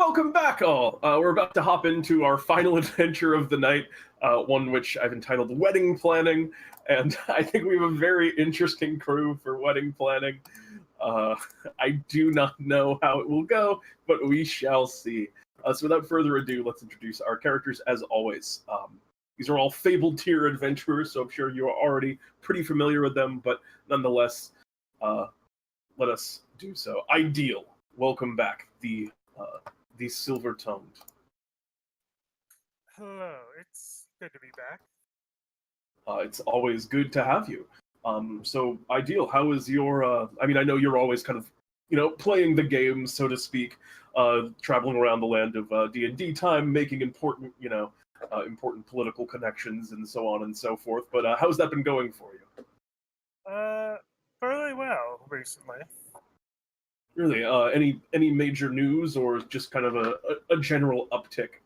Welcome back, all. We're about to hop into our final adventure of the night, one which I've entitled Wedding Planning, and I think we have a very interesting crew for wedding planning. I do not know how it will go, but we shall see. So without further ado, let's introduce our characters as always. These are all fabled tier adventurers, so I'm sure you are already pretty familiar with them, but nonetheless, let us do so. Ideal, welcome back, the silver-tongued. Hello, it's good to be back. It's always good to have you. So, Ideal, how is your, I mean, I know you're always kind of, playing the game, so to speak, traveling around the land of DnDTime, making important, important political connections and so on and so forth, but how's that been going for you? Fairly well recently. Really, any major news or just kind of a general uptick?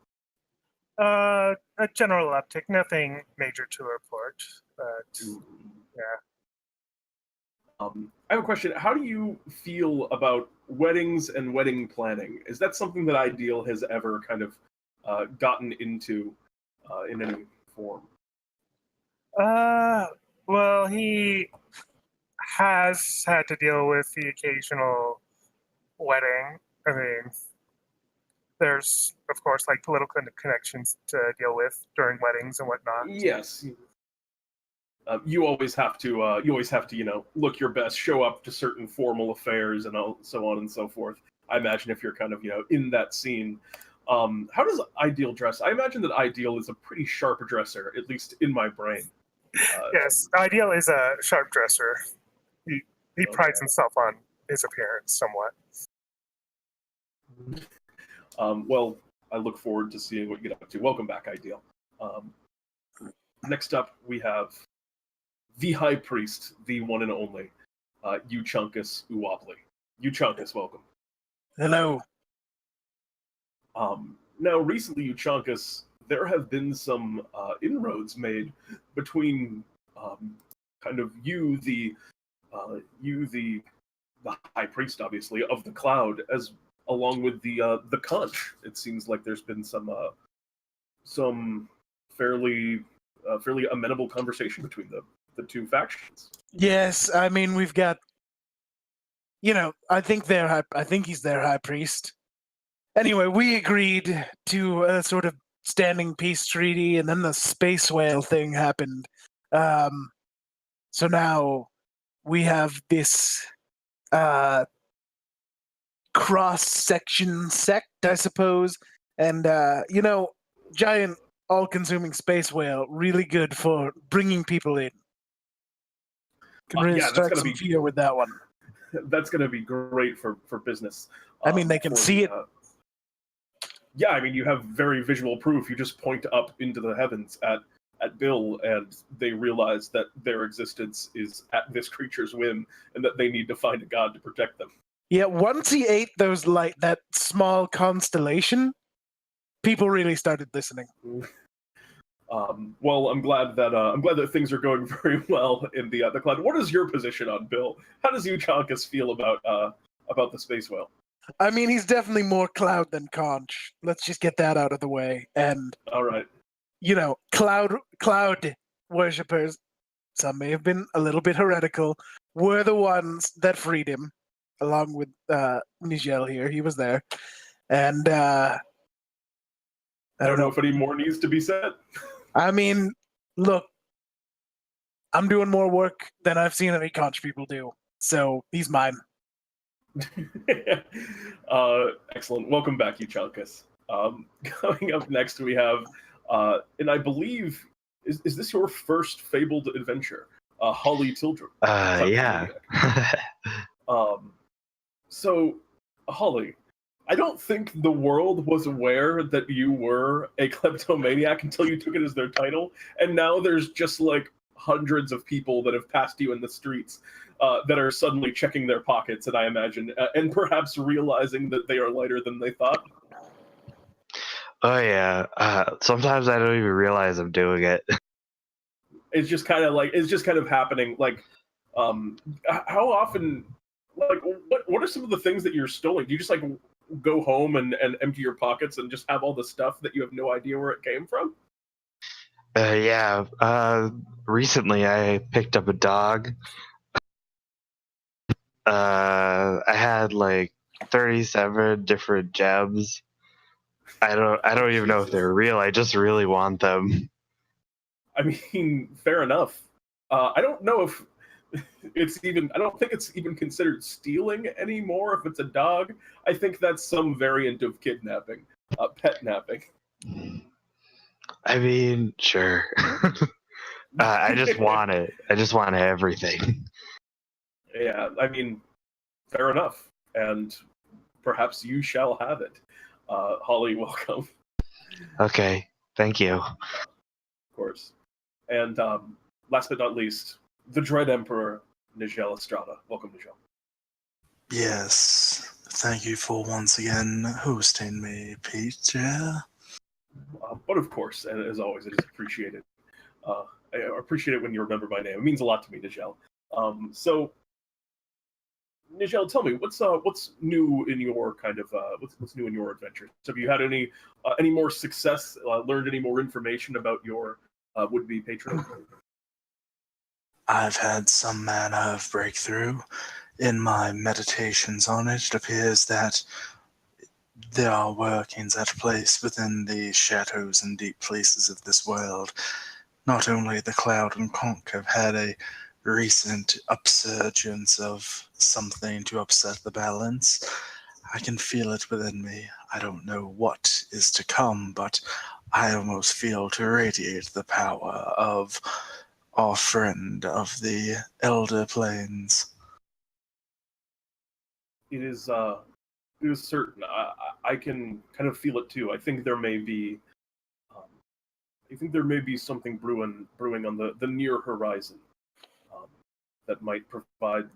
A general uptick, nothing major to report, but yeah. I have a question. How do you feel about weddings and wedding planning? Is that something that Ideal has ever kind of gotten into in any form? Well, he has had to deal with the occasional wedding. I mean, there's, of course, like political connections to deal with during weddings and whatnot. Yes. You always have to, look your best, show up to certain formal affairs and so on and so forth. I imagine if you're kind of, in that scene. How does Ideal dress? I imagine that Ideal is a pretty sharp dresser, at least in my brain. Yes, Ideal is a sharp dresser. He prides himself on his appearance somewhat. Well, I look forward to seeing what you get up to. Welcome back, Ideal. Next up, we have the High Priest, the one and only, Euchaunkas Ouwoupli. Euchaunkas, welcome. Hello. Now, recently, Euchaunkas, there have been some inroads made between kind of you, the High Priest, obviously, of the Cloud, along with the Conch. It seems like there's been some fairly amenable conversation between the two factions. Yes, I mean we've got, I think he's their high priest. Anyway, we agreed to a sort of standing peace treaty, and then the space whale thing happened. So now we have this cross-section sect, I suppose, and giant all-consuming space whale, really good for bringing people in. Can really strike some fear with that one. That's going to be great for business. I mean, they can see it. Yeah, I mean, you have very visual proof. You just point up into the heavens at Bill, and they realize that their existence is at this creature's whim, and that they need to find a god to protect them. Yeah, once he ate that small constellation, people really started listening. Well, I'm glad that things are going very well in the Cloud. What is your position on Bill? How does Euchaunkas feel about the space whale? I mean, he's definitely more Cloud than Conch. Let's just get that out of the way. And all right, Cloud worshippers, some may have been a little bit heretical, were the ones that freed him, along with Nijel here. He was there, and I don't know if any more needs to be said. I mean, look, I'm doing more work than I've seen any Conch people do, so he's mine. Excellent. Welcome back, Euchaunkas. Coming up next, we have, and I believe, is this your first fabled adventure? Holly Tildrum. Yeah. So, Holly, I don't think the world was aware that you were a kleptomaniac until you took it as their title, and now there's just like hundreds of people that have passed you in the streets that are suddenly checking their pockets, and I imagine, and perhaps realizing that they are lighter than they thought. Oh yeah. Sometimes I don't even realize I'm doing it. It's just kind of happening. Like, how often? Like, what are some of the things that you're stealing? Do you just like go home and empty your pockets and just have all the stuff that you have no idea where it came from? Yeah. Recently I picked up a dog. I had like 37 different gems. I don't even know if they're real. I just really want them. I mean, fair enough. I don't know if it's even. I don't think it's even considered stealing anymore. If it's a dog, I think that's some variant of kidnapping, pet napping. I mean, sure. I just want it. I just want everything. Yeah, I mean, fair enough, and perhaps you shall have it. Holly, welcome, Okay, thank you. of course. And last but not least, the Dread Emperor, Nijel Astrada. Welcome, Nijel. Yes, thank you for once again hosting me, Peter. But of course, and as always, it is appreciated. I appreciate it when you remember my name. It means a lot to me, Nijel. So, Nijel, tell me what's new in your kind of what's new in your adventures? Have you had any more success? Learned any more information about your would-be patron? I've had some manner of breakthrough in my meditations on it. It appears that there are workings at place within the shadows and deep places of this world. Not only the Cloud and Conch have had a recent upsurgence of something to upset the balance. I can feel it within me. I don't know what is to come, but I almost feel to radiate the power of our friend of the Elder Plains. It is certain. I can kind of feel it too. I think there may be something brewing on the near horizon that might provide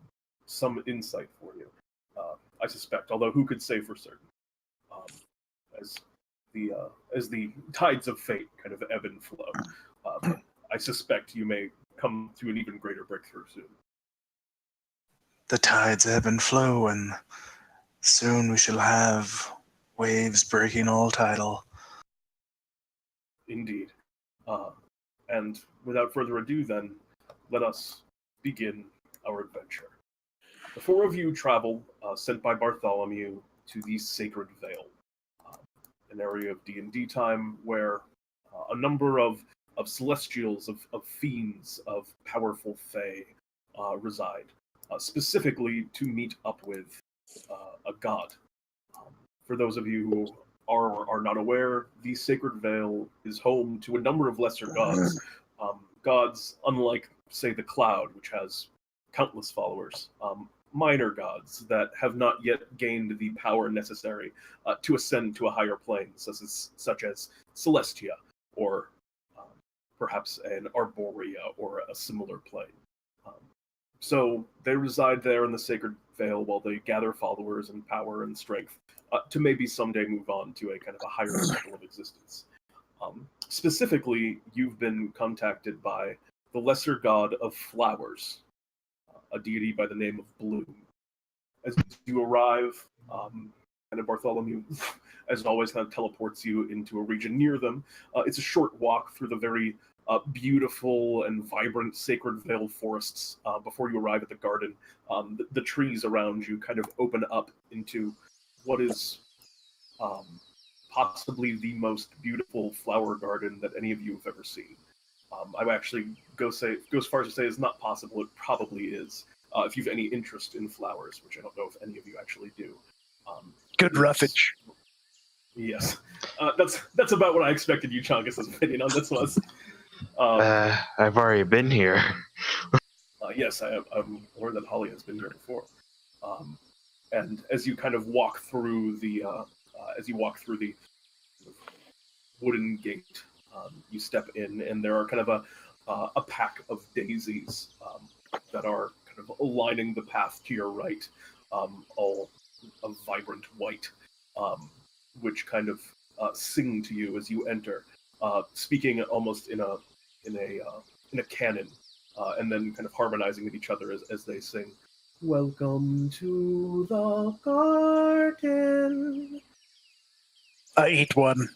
some insight for you. I suspect, although who could say for certain? As the tides of fate kind of ebb and flow, I suspect you may come to an even greater breakthrough soon. The tides ebb and flow, and soon we shall have waves breaking all tidal. Indeed. And without further ado, then, let us begin our adventure. The four of you travel, sent by Bartholomew, to the Sacred Vale, an area of DnDTime where a number of celestials, of fiends, of powerful fae reside, specifically to meet up with a god. For those of you who are or are not aware, the Sacred Vale is home to a number of lesser gods. Gods, unlike, say, the Cloud, which has countless followers. Minor gods that have not yet gained the power necessary to ascend to a higher plane, such as Celestia, or perhaps an Arborea, or a similar plane. So they reside there in the Sacred Vale while they gather followers and power and strength to maybe someday move on to a kind of a higher level of existence. Specifically, you've been contacted by the lesser god of flowers, a deity by the name of Bloom. As you arrive, and Bartholomew, as always, kind of teleports you into a region near them. It's a short walk through the very beautiful and vibrant Sacred Vale forests before you arrive at the garden. The trees around you kind of open up into what is possibly the most beautiful flower garden that any of you have ever seen. I would actually go as far as to say it's not possible. It probably is. If you have any interest in flowers, which I don't know if any of you actually do. Good roughage. Yes, that's about what I expected Euchaunkas' opinion on this was. I've already been here. Yes, I'm aware that Holly has been here before. And as you kind of walk through the wooden gate, you step in, and there are kind of a pack of daisies that are kind of lining the path to your right, all of vibrant white, which kind of sing to you as you enter, speaking almost in a canon, and then kind of harmonizing with each other as they sing. Welcome to the garden. I eat one.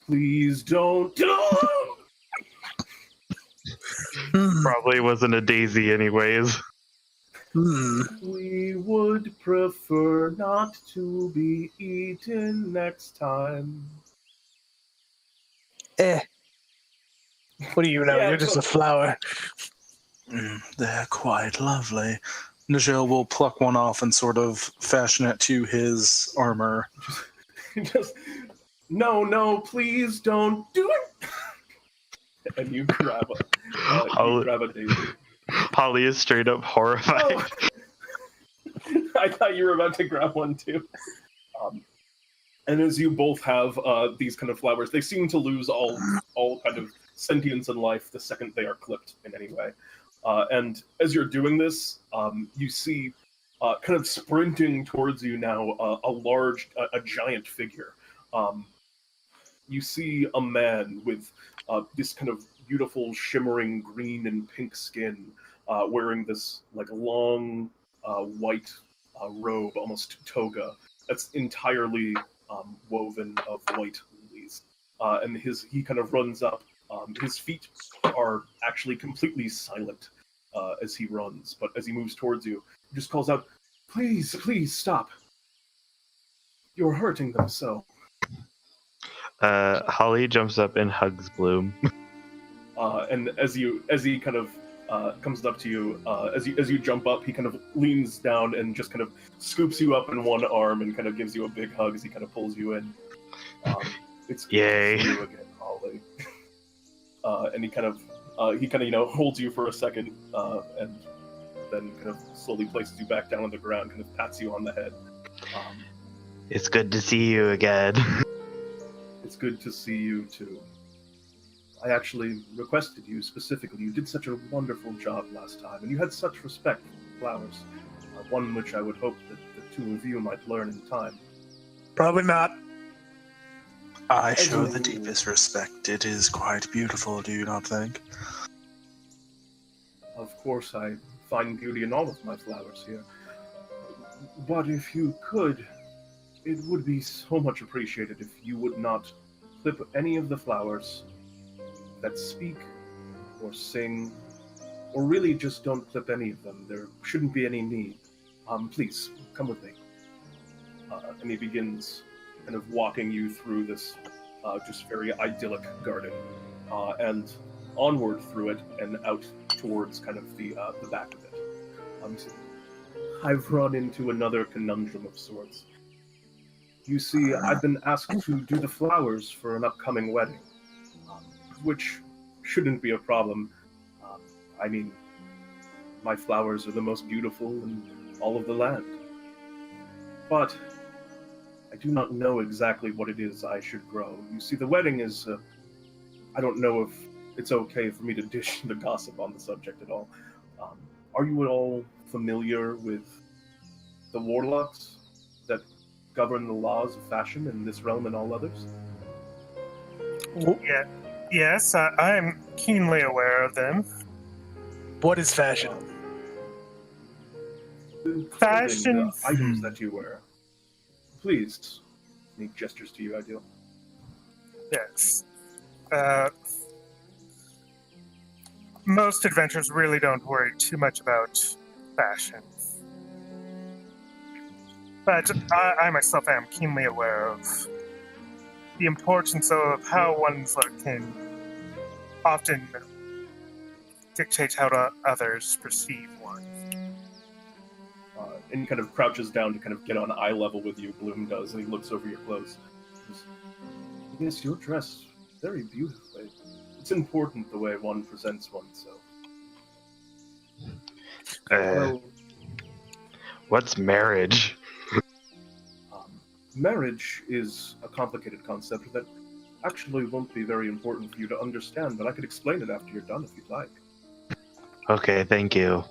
Please don't. Probably wasn't a daisy anyways. We would prefer not to be eaten next time. What do you know? Yeah, You're just so- a flower. They're quite lovely. Nijel will pluck one off and sort of fashion it to his armor. Just, no, please don't do it. And you grab a daisy. Holly is straight up horrified. Oh. I thought you were about to grab one too. And as you both have these kind of flowers, they seem to lose all kind of sentience and life the second they are clipped in any way. And as you're doing this, you see kind of sprinting towards you now a giant figure. You see a man with this kind of beautiful shimmering green and pink skin, wearing this like long white robe, almost toga, that's entirely woven of white lilies. And he kind of runs up. His feet are actually completely silent as he runs, but as he moves towards you, he just calls out, "Please, please stop! You're hurting them so." Holly jumps up and hugs Bloom. And as he kind of comes up to you, as you jump up, he kind of leans down and just kind of scoops you up in one arm and kind of gives you a big hug as he kind of pulls you in. It's good Yay. to see you again, Holly. And he kind of holds you for a second, and then kind of slowly places you back down on the ground, kind of pats you on the head. It's good to see you again. It's good to see you too. I actually requested you specifically. You did such a wonderful job last time, and you had such respect for flowers. One which I would hope that the two of you might learn in time. Probably not. I show the deepest respect. It is quite beautiful, do you not think? Of course, I find beauty in all of my flowers here. But if you could, it would be so much appreciated if you would not clip any of the flowers that speak or sing, or really just don't clip any of them. There shouldn't be any need. Please, come with me. And he begins kind of walking you through this just very idyllic garden, and onward through it and out towards kind of the back of it. I've run into another conundrum of sorts. You see, I've been asked to do the flowers for an upcoming wedding, which shouldn't be a problem. I mean, my flowers are the most beautiful in all of the land. But I do not know exactly what it is I should grow. You see, the wedding is... I don't know if it's okay for me to dish the gossip on the subject at all. Are you at all familiar with the warlocks that govern the laws of fashion in this realm and all others? Yeah. Yes, I'm keenly aware of them. What is fashion? The Fashion- clothing, the items that you wear. Please, make gestures to you, Ideal. Yes. Most adventurers really don't worry too much about fashion. But I myself am keenly aware of the importance of how one's look can often dictate how others perceive one. And he kind of crouches down to kind of get on eye level with you, Bloom does, and he looks over your clothes. He goes, "Yes, you're dressed very beautifully. It's important the way one presents oneself." Well, What's marriage? marriage is a complicated concept that actually won't be very important for you to understand, but I could explain it after you're done if you'd like. Okay, thank you.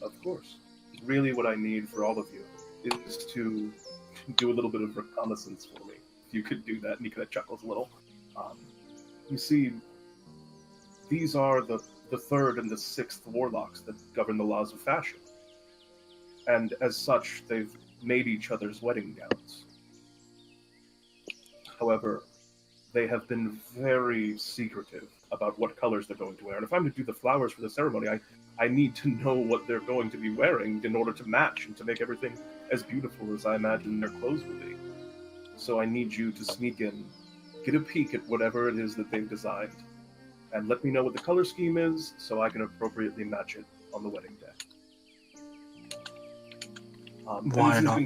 Of course. Really what I need for all of you is to do a little bit of reconnaissance for me. If you could do that, and he kind of chuckles a little. You see, these are the the third and the sixth warlocks that govern the laws of fashion. And as such, they've made each other's wedding gowns. However, they have been very secretive about what colors they're going to wear. And if I'm to do the flowers for the ceremony, I need to know what they're going to be wearing in order to match and to make everything as beautiful as I imagine their clothes will be. So I need you to sneak in, get a peek at whatever it is that they've designed, and let me know what the color scheme is so I can appropriately match it on the wedding day. Why not?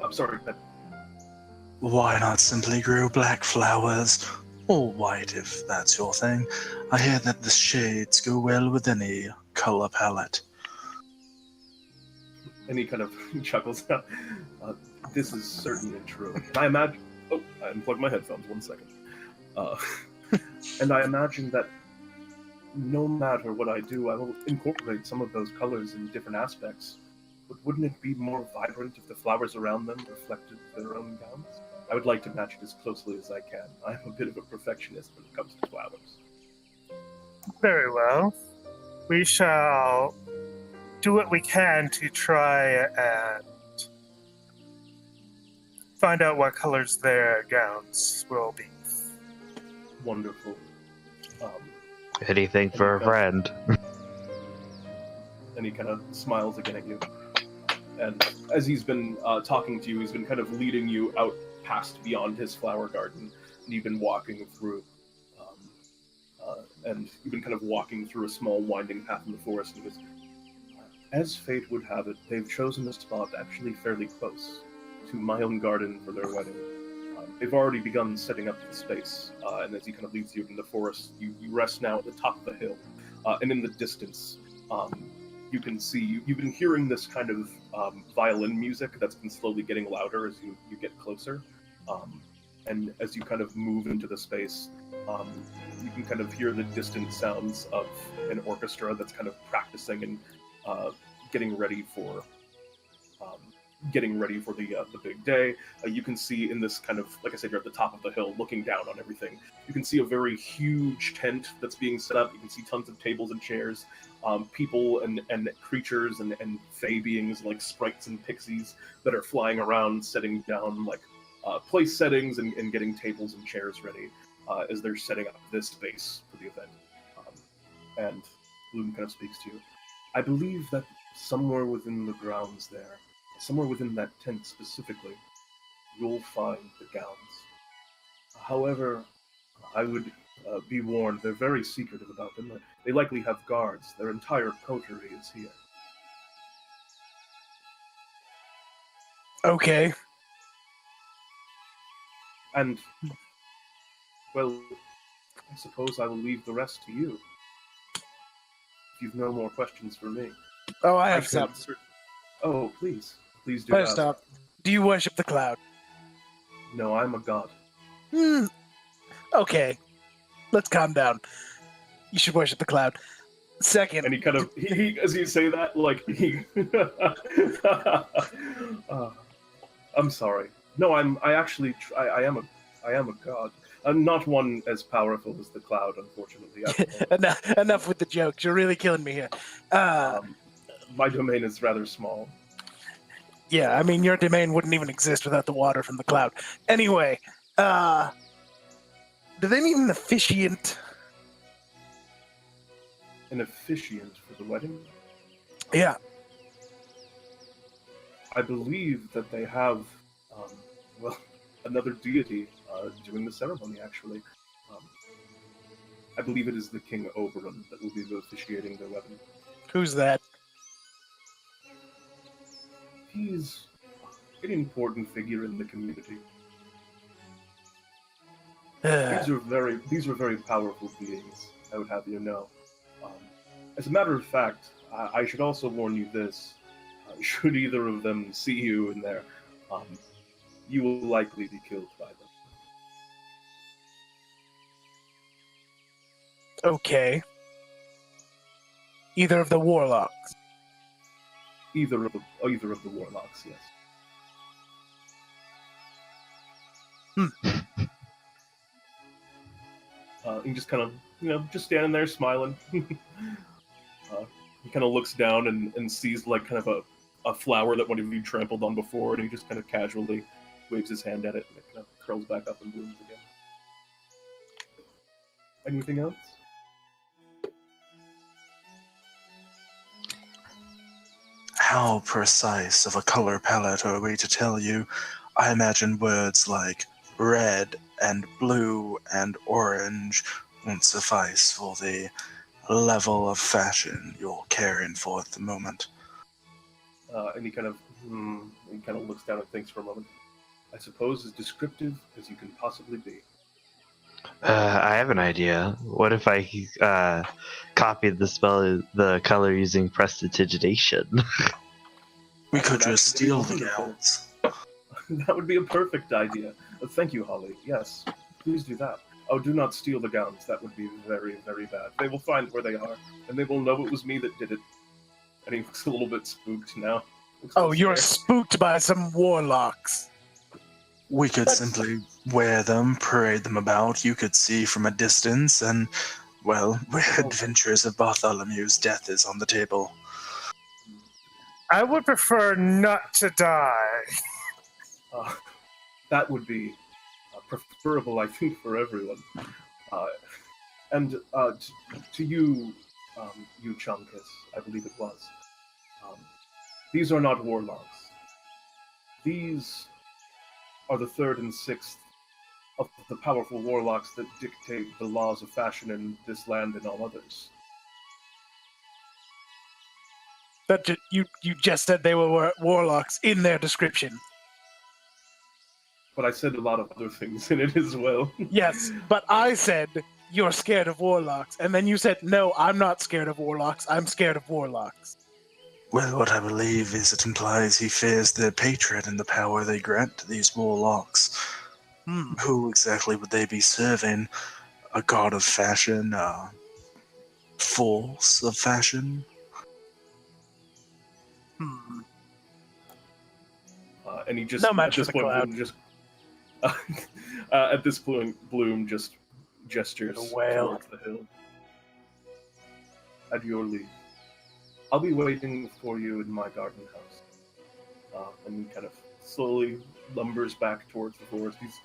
I'm sorry, but Why not simply grow black flowers? Or white, if that's your thing. I hear that the shades go well with any color palette. and he kind of chuckles. This is certainly true. And I imagine... Oh, I unplugged my headphones, 1 second. And I imagine that no matter what I do, I will incorporate some of those colors in different aspects. But wouldn't it be more vibrant if the flowers around them reflected their own gowns? I would like to match it as closely as I can. I'm a bit of a perfectionist when it comes to flowers. Very well. We shall do what we can to try and find out what colors their gowns will be. Wonderful. Anything for a friend. And he kind of smiles again at you. And as he's been talking to you, he's been kind of leading you out past beyond his flower garden, and you've been walking through, and you've been kind of walking through a small winding path in the forest. And he goes, as fate would have it, they've chosen a spot actually fairly close to my own garden for their wedding. They've already begun setting up the space, and as he kind of leads you in the forest, you rest now at the top of the hill, and in the distance, you can see, you've been hearing this kind of violin music that's been slowly getting louder as you get closer. And as you kind of move into the space, you can kind of hear the distant sounds of an orchestra that's kind of practicing and getting ready for the big day. You can see in this kind of, like I said, you're at the top of the hill looking down on everything. You can see a very huge tent that's being set up. You can see tons of tables and chairs, people and creatures and fey beings like sprites and pixies that are flying around, setting down like place settings and getting tables and chairs ready as they're setting up this space for the event. And Bloom kind of speaks to you. I believe that somewhere within the grounds there, somewhere within that tent specifically, you'll find the gowns. However, I would be warned, they're very secretive about them. They likely have guards. Their entire coterie is here. Okay. And, well, I suppose I will leave the rest to you. If you've no more questions for me. Oh, I have some. Oh, please. Please do First ask. off, do you worship the cloud? No, I'm a god. Okay. Let's calm down. You should worship the cloud. Second. And he kind of, he as you say that, like, he... I'm sorry. No, I am a god. I'm not one as powerful as the cloud, unfortunately. Enough with the jokes. You're really killing me here. My domain is rather small. Yeah, I mean, your domain wouldn't even exist without the water from the cloud. Anyway, do they need an officiant? An officiant for the wedding? Yeah. I believe that they have, another deity doing the ceremony, actually. I believe it is the King Oberon that will be officiating their wedding. Who's that? He's an important figure in the community. These are very powerful beings, I would have you know. As a matter of fact, I should also warn you this. Should either of them see you in there, you will likely be killed by them. Okay. Either of the warlocks. Either of the warlocks, yes. Hmm. He just kind of just standing there smiling. He kind of looks down and sees like kind of a flower that one of you trampled on before, and he just kind of casually waves his hand at it, and it kind of curls back up and blooms again. Anything else? How precise of a color palette are we to tell you? I imagine words like red and blue and orange won't suffice for the level of fashion you're caring for at the moment. And he kind of looks down and thinks for a moment. I suppose as descriptive as you can possibly be. I have an idea. What if I copied the color using prestidigitation? We could That just would be steal the wonderful. gowns. That would be a perfect idea. Thank you, Holly. Yes, please do that. Oh, do not steal the gowns. That would be very, very bad. They will find where they are, and they will know it was me that did it. And he looks a little bit spooked now. Oh, you're spooked by some warlocks. We could simply wear them, parade them about. You could see from a distance, and, well, adventures of Bartholomew's death is on the table. I would prefer not to die. That would be preferable, I think, for everyone. And to you, Euchaunkas, I believe it was. These are not warlocks. These are the third and sixth of the powerful warlocks that dictate the laws of fashion in this land and all others. But you just said they were warlocks in their description. But I said a lot of other things in it as well. Yes, but I said you're scared of warlocks, and then you said, no, I'm not scared of warlocks, I'm scared of warlocks. Well, what I believe is it implies he fears their patron and the power they grant to these warlocks. Who exactly would they be serving? A god of fashion? A force of fashion? And he just No match at this for the point cloud. Bloom just at this point Bloom just gestures The whale. towards the hill. At your leave, I'll be waiting for you in my garden house. And he kind of slowly lumbers back towards the forest. He's,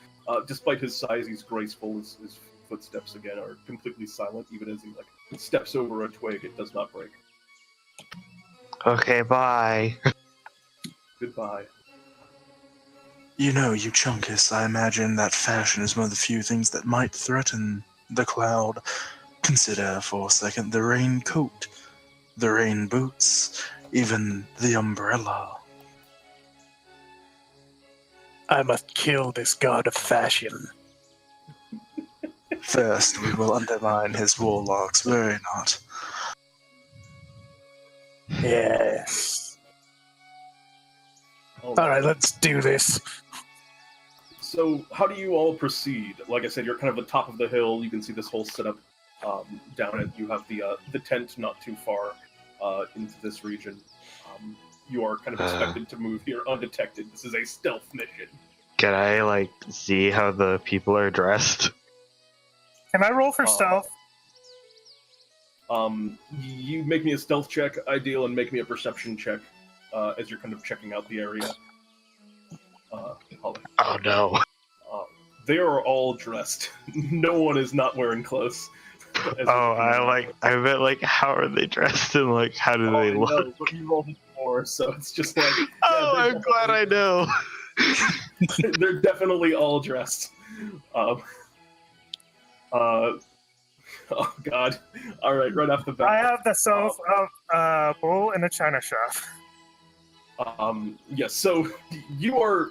despite his size, he's graceful. His footsteps again are completely silent. Even as he steps over a twig, it does not break. Okay, bye. Goodbye. You know, Euchaunkas, I imagine that fashion is one of the few things that might threaten the cloud. Consider for a second the raincoat, the rain boots, even the umbrella. I must kill this god of fashion. First, we will undermine his warlocks, worry not. Yes. Alright, let's do this. So, how do you all proceed? Like I said, you're kind of at the top of the hill. You can see this whole setup down it. You have the tent not too far into this region. You are kind of expected to move here undetected. This is a stealth mission. Can I, see how the people are dressed? Can I roll for stealth? You make me a stealth check, Ideal, and make me a perception check as you're kind of checking out the area. Holly. Oh no. They are all dressed. No one is not wearing clothes. I meant how are they dressed and how do they look? No, but you rolled a 4, so it's just like. Oh, yeah, I'm glad I know. They're definitely all dressed. Oh God! All right, right off the bat. I have the self of a bull in a china shop. Yes. So you are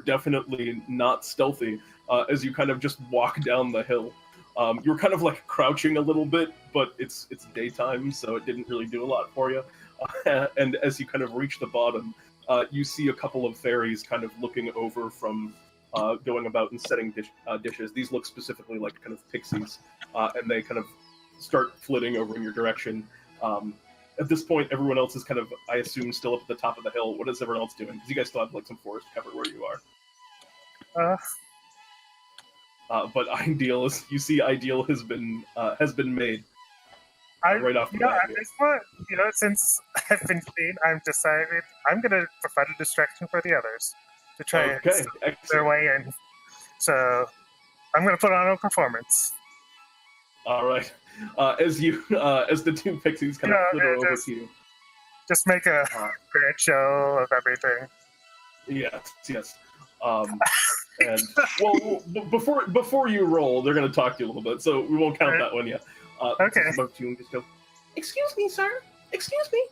definitely not stealthy as you kind of just walk down the hill. You're kind of crouching a little bit, but it's daytime, so it didn't really do a lot for you. And as you kind of reach the bottom, you see a couple of fairies kind of looking over from going about and setting dishes. These look specifically like kind of pixies, and they kind of start flitting over in your direction. At this point, everyone else is kind of, I assume, still up at the top of the hill. What is everyone else doing? Because you guys still have some forest cover where you are. But Ideal is, you see, Ideal has been made right off the You know, bat. at this point, since I've been seen, I'm decided I'm going to provide a distraction for the others to try and Okay, stop their excellent. way in. So I'm going to put on a performance. All right. As the two pixies kind of flitter over to you. Just make a Uh, great show of everything. Yes. And well, before you roll, they're going to talk to you a little bit, so we won't count that one yet. Okay. Just about to and just go, excuse me, sir. Excuse me.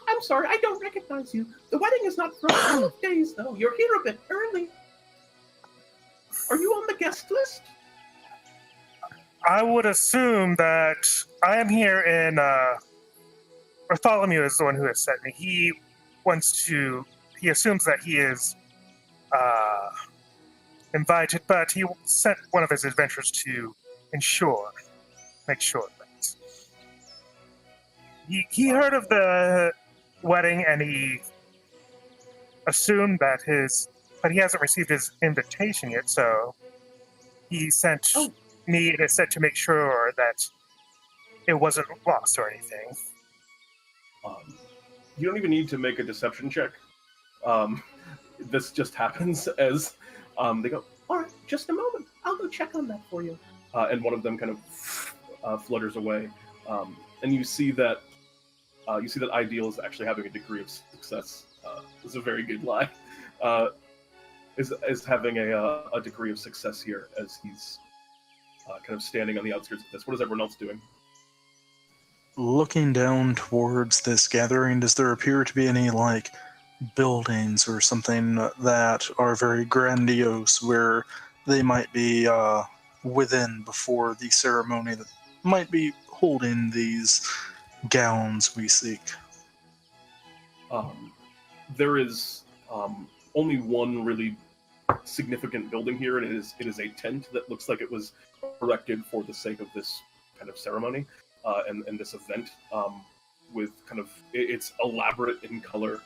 I'm sorry, I don't recognize you. The wedding is not for a couple of days, though. You're here a bit early. Are you on the guest list? I would assume that I am here in. Bartholomew is the one who has sent me. He assumes that he is invited, but he sent one of his adventurers to make sure that he heard of the wedding and he assumed that but he hasn't received his invitation yet, so he sent me and said to make sure that it wasn't lost or anything. You don't even need to make a deception check. This just happens as they go, all right, just a moment. I'll go check on that for you. And one of them kind of flutters away. And you see that Ideal is actually having a degree of success. It's a very good lie. Is having a degree of success here as he's kind of standing on the outskirts of this. What is everyone else doing? Looking down towards this gathering, does there appear to be any, buildings or something that are very grandiose where they might be within before the ceremony that might be holding these gowns we seek? There is only one really significant building here, and it is a tent that looks like it was erected for the sake of this kind of ceremony and this event. With kind of it's elaborate in color.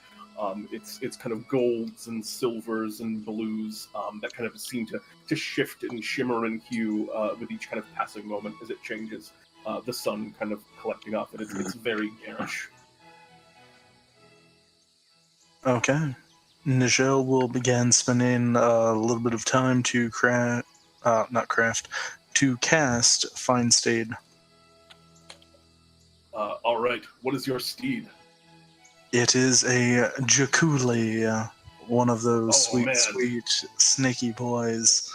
It's kind of golds and silvers and blues that kind of seem to shift and shimmer in hue with each kind of passing moment as it changes. The sun kind of collecting off it. It's very garish. Okay. Nijel will begin spending a little bit of time to cast Find Steed. All right. What is your steed? It is a Euchaunkas, one of those Oh, man. sweet, snaky boys.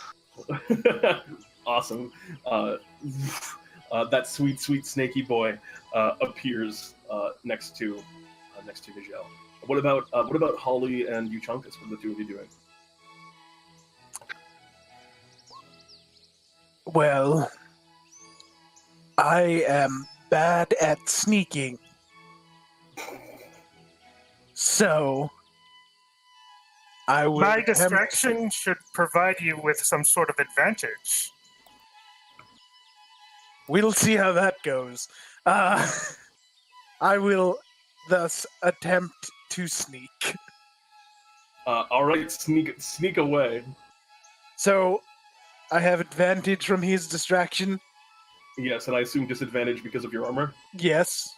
Awesome. That sweet snaky boy appears next to Nijel. What about Holly and Euchaunkas? What are the two of you doing? Well, I am bad at sneaking. So, I will My attempt- distraction should provide you with some sort of advantage. We'll see how that goes. I will thus attempt to sneak. All right, sneak away. So, I have advantage from his distraction. Yes, and I assume disadvantage because of your armor. Yes.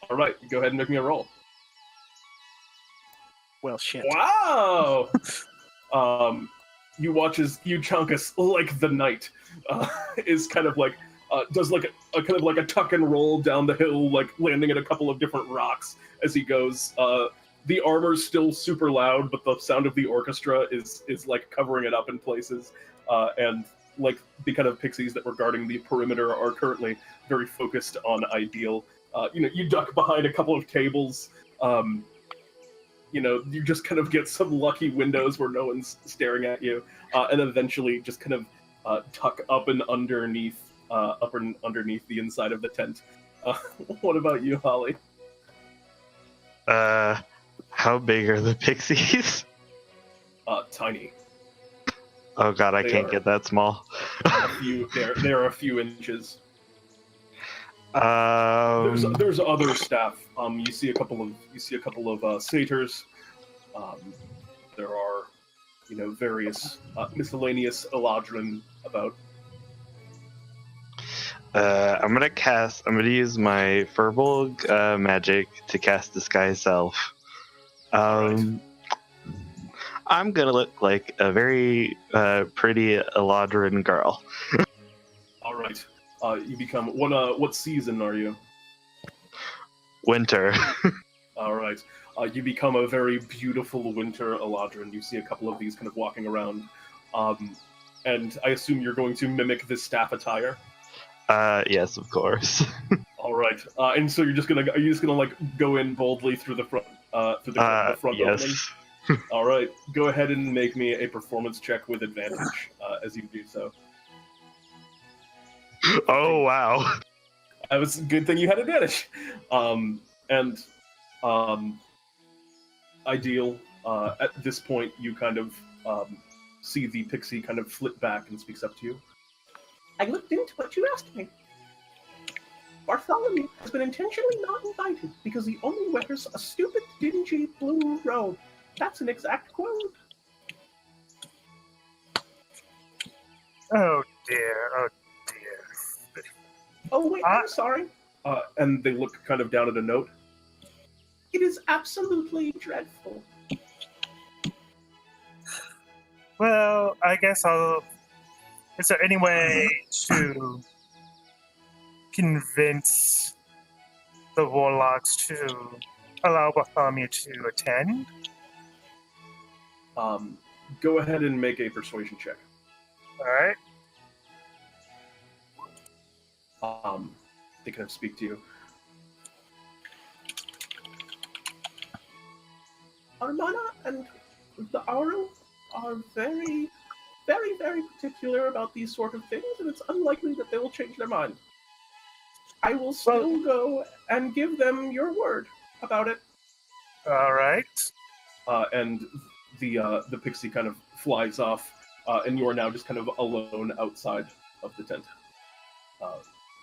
All right, go ahead and make me a roll. Well, shit. Wow! You watch as Euchaunkas, like the knight, is kind of like does like a kind of like a tuck and roll down the hill, like landing at a couple of different rocks as he goes. The armor's still super loud, but the sound of the orchestra is like covering it up in places. And like the kind of pixies that were guarding the perimeter are currently very focused on Ideal. You duck behind a couple of tables. You just kind of get some lucky windows where no one's staring at you, and eventually just kind of tuck up and underneath the inside of the tent. What about you, Holly? How big are the pixies? Tiny. Oh god, I They can't are. get that small. They're a few inches. Um, There's other staff. You see a couple of satyrs. There are various miscellaneous Eladrin about. I'm gonna use my Furbolg magic to cast Disguise Self. Right. I'm gonna look like a very pretty Eladrin girl. All right. You become what season are you? Winter. All right. You become a very beautiful winter Eladrin. You see a couple of these kind of walking around, and I assume you're going to mimic this staff attire. Yes, of course. All right. And so are you just gonna like go in boldly through the front the front opening? Yes. All right. Go ahead and make me a performance check with advantage as you do so. Oh wow. That was a good thing you had advantage. Ideal. At this point, you kind of see the pixie kind of flip back and speaks up to you. I looked into what you asked me. Bartholomew has been intentionally not invited because he only wears a stupid, dingy blue robe. That's an exact quote. Oh dear, oh dear. Oh wait, I'm sorry. And they look kind of down at a note. It is absolutely dreadful. Well, I guess I'll... Is there any way to convince the warlocks to allow Bartholomew to attend? Go ahead and make a persuasion check. Alright. They kind of speak to you. Armana and L'aurel are very, very, very particular about these sort of things, and it's unlikely that they will change their mind. I will still go and give them your word about it. Alright. And the pixie kind of flies off, and you are now just kind of alone outside of the tent,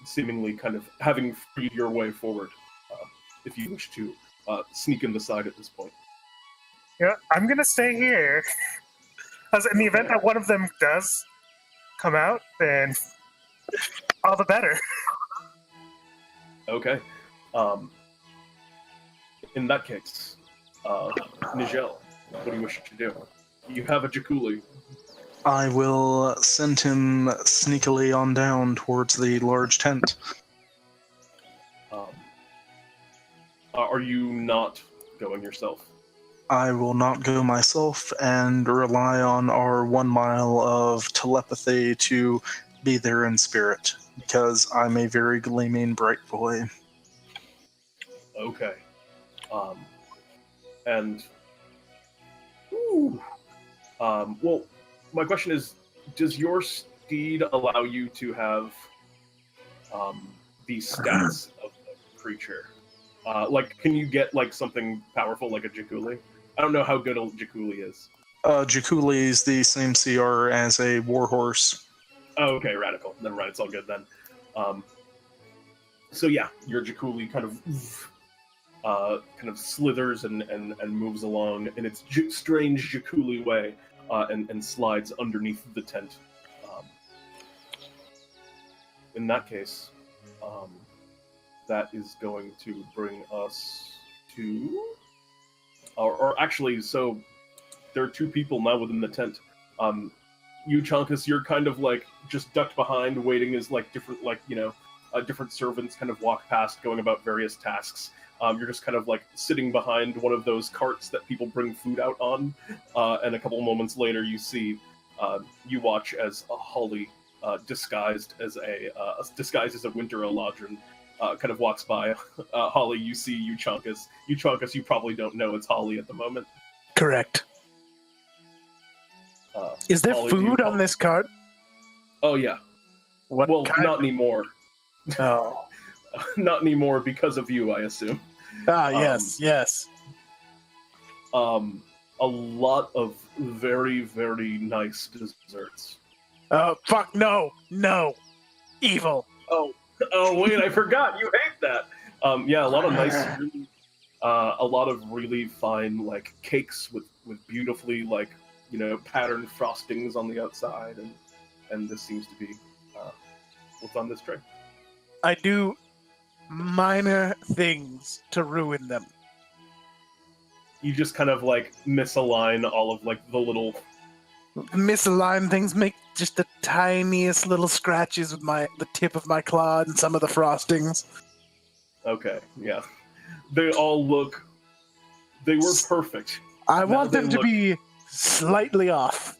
seemingly kind of having freed your way forward, if you wish to sneak in the side at this point. Yeah, I'm gonna stay here. As in the event that one of them does come out, then all the better. Okay. In that case, Nijel, what do you wish to do? You have a Jaculi. I will send him sneakily on down towards the large tent. Are you not going yourself? I will not go myself and rely on our 1 mile of telepathy to be there in spirit, because I'm a very gleaming bright boy. Okay. And... Ooh. Well, my question is, does your steed allow you to have the stats of the creature? Can you get, something powerful like a Jaculi? I don't know how good a Jaculi is. Jaculi is the same CR as a warhorse. Oh, okay, radical. Never mind, it's all good then. So yeah, your Jaculi kind of slithers and moves along in its strange Jaculi way, and slides underneath the tent. In that case, that is going to bring us to... Or actually, so there are 2 people now within the tent. Euchaunkas, you're kind of just ducked behind, waiting as different servants kind of walk past, going about various tasks. You're just kind of sitting behind one of those carts that people bring food out on, and a couple moments later, you watch as Holly, disguised as a winter Eladrin, kind of walks by. Holly, you see Euchaunkas. Euchaunkas, you probably don't know it's Holly at the moment. Correct. Is there Holly, food on this cart? Oh, yeah. What Well, kind? not anymore. Oh. Not anymore because of you, I assume. Yes, yes. A lot of very, very nice desserts. Oh, fuck, no, evil. Oh, wait, I forgot. You hate that. Yeah, a lot of nice, a lot of really fine, cakes with beautifully, patterned frostings on the outside, and this seems to be what's on this tray. I do minor things to ruin them. You just kind of like misalign all of like the little. Misaligned things make just the tiniest little scratches with the tip of my claw and some of the frostings. Okay, yeah. They all look. They were perfect. I Now want them they to look- be slightly off.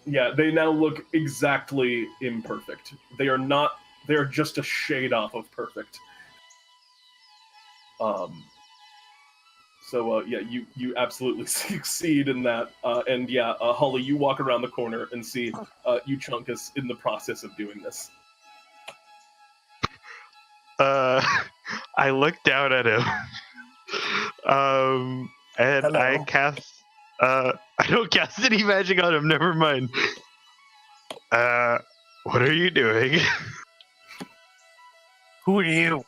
Yeah, they now look exactly imperfect. They are not. They are just a shade off of perfect. So yeah, you absolutely succeed in that. And yeah, Holly, you walk around the corner and see Euchaunkas in the process of doing this. I look down at him. And Hello. I cast. I don't cast any magic on him. Never mind. What are you doing? Who are you?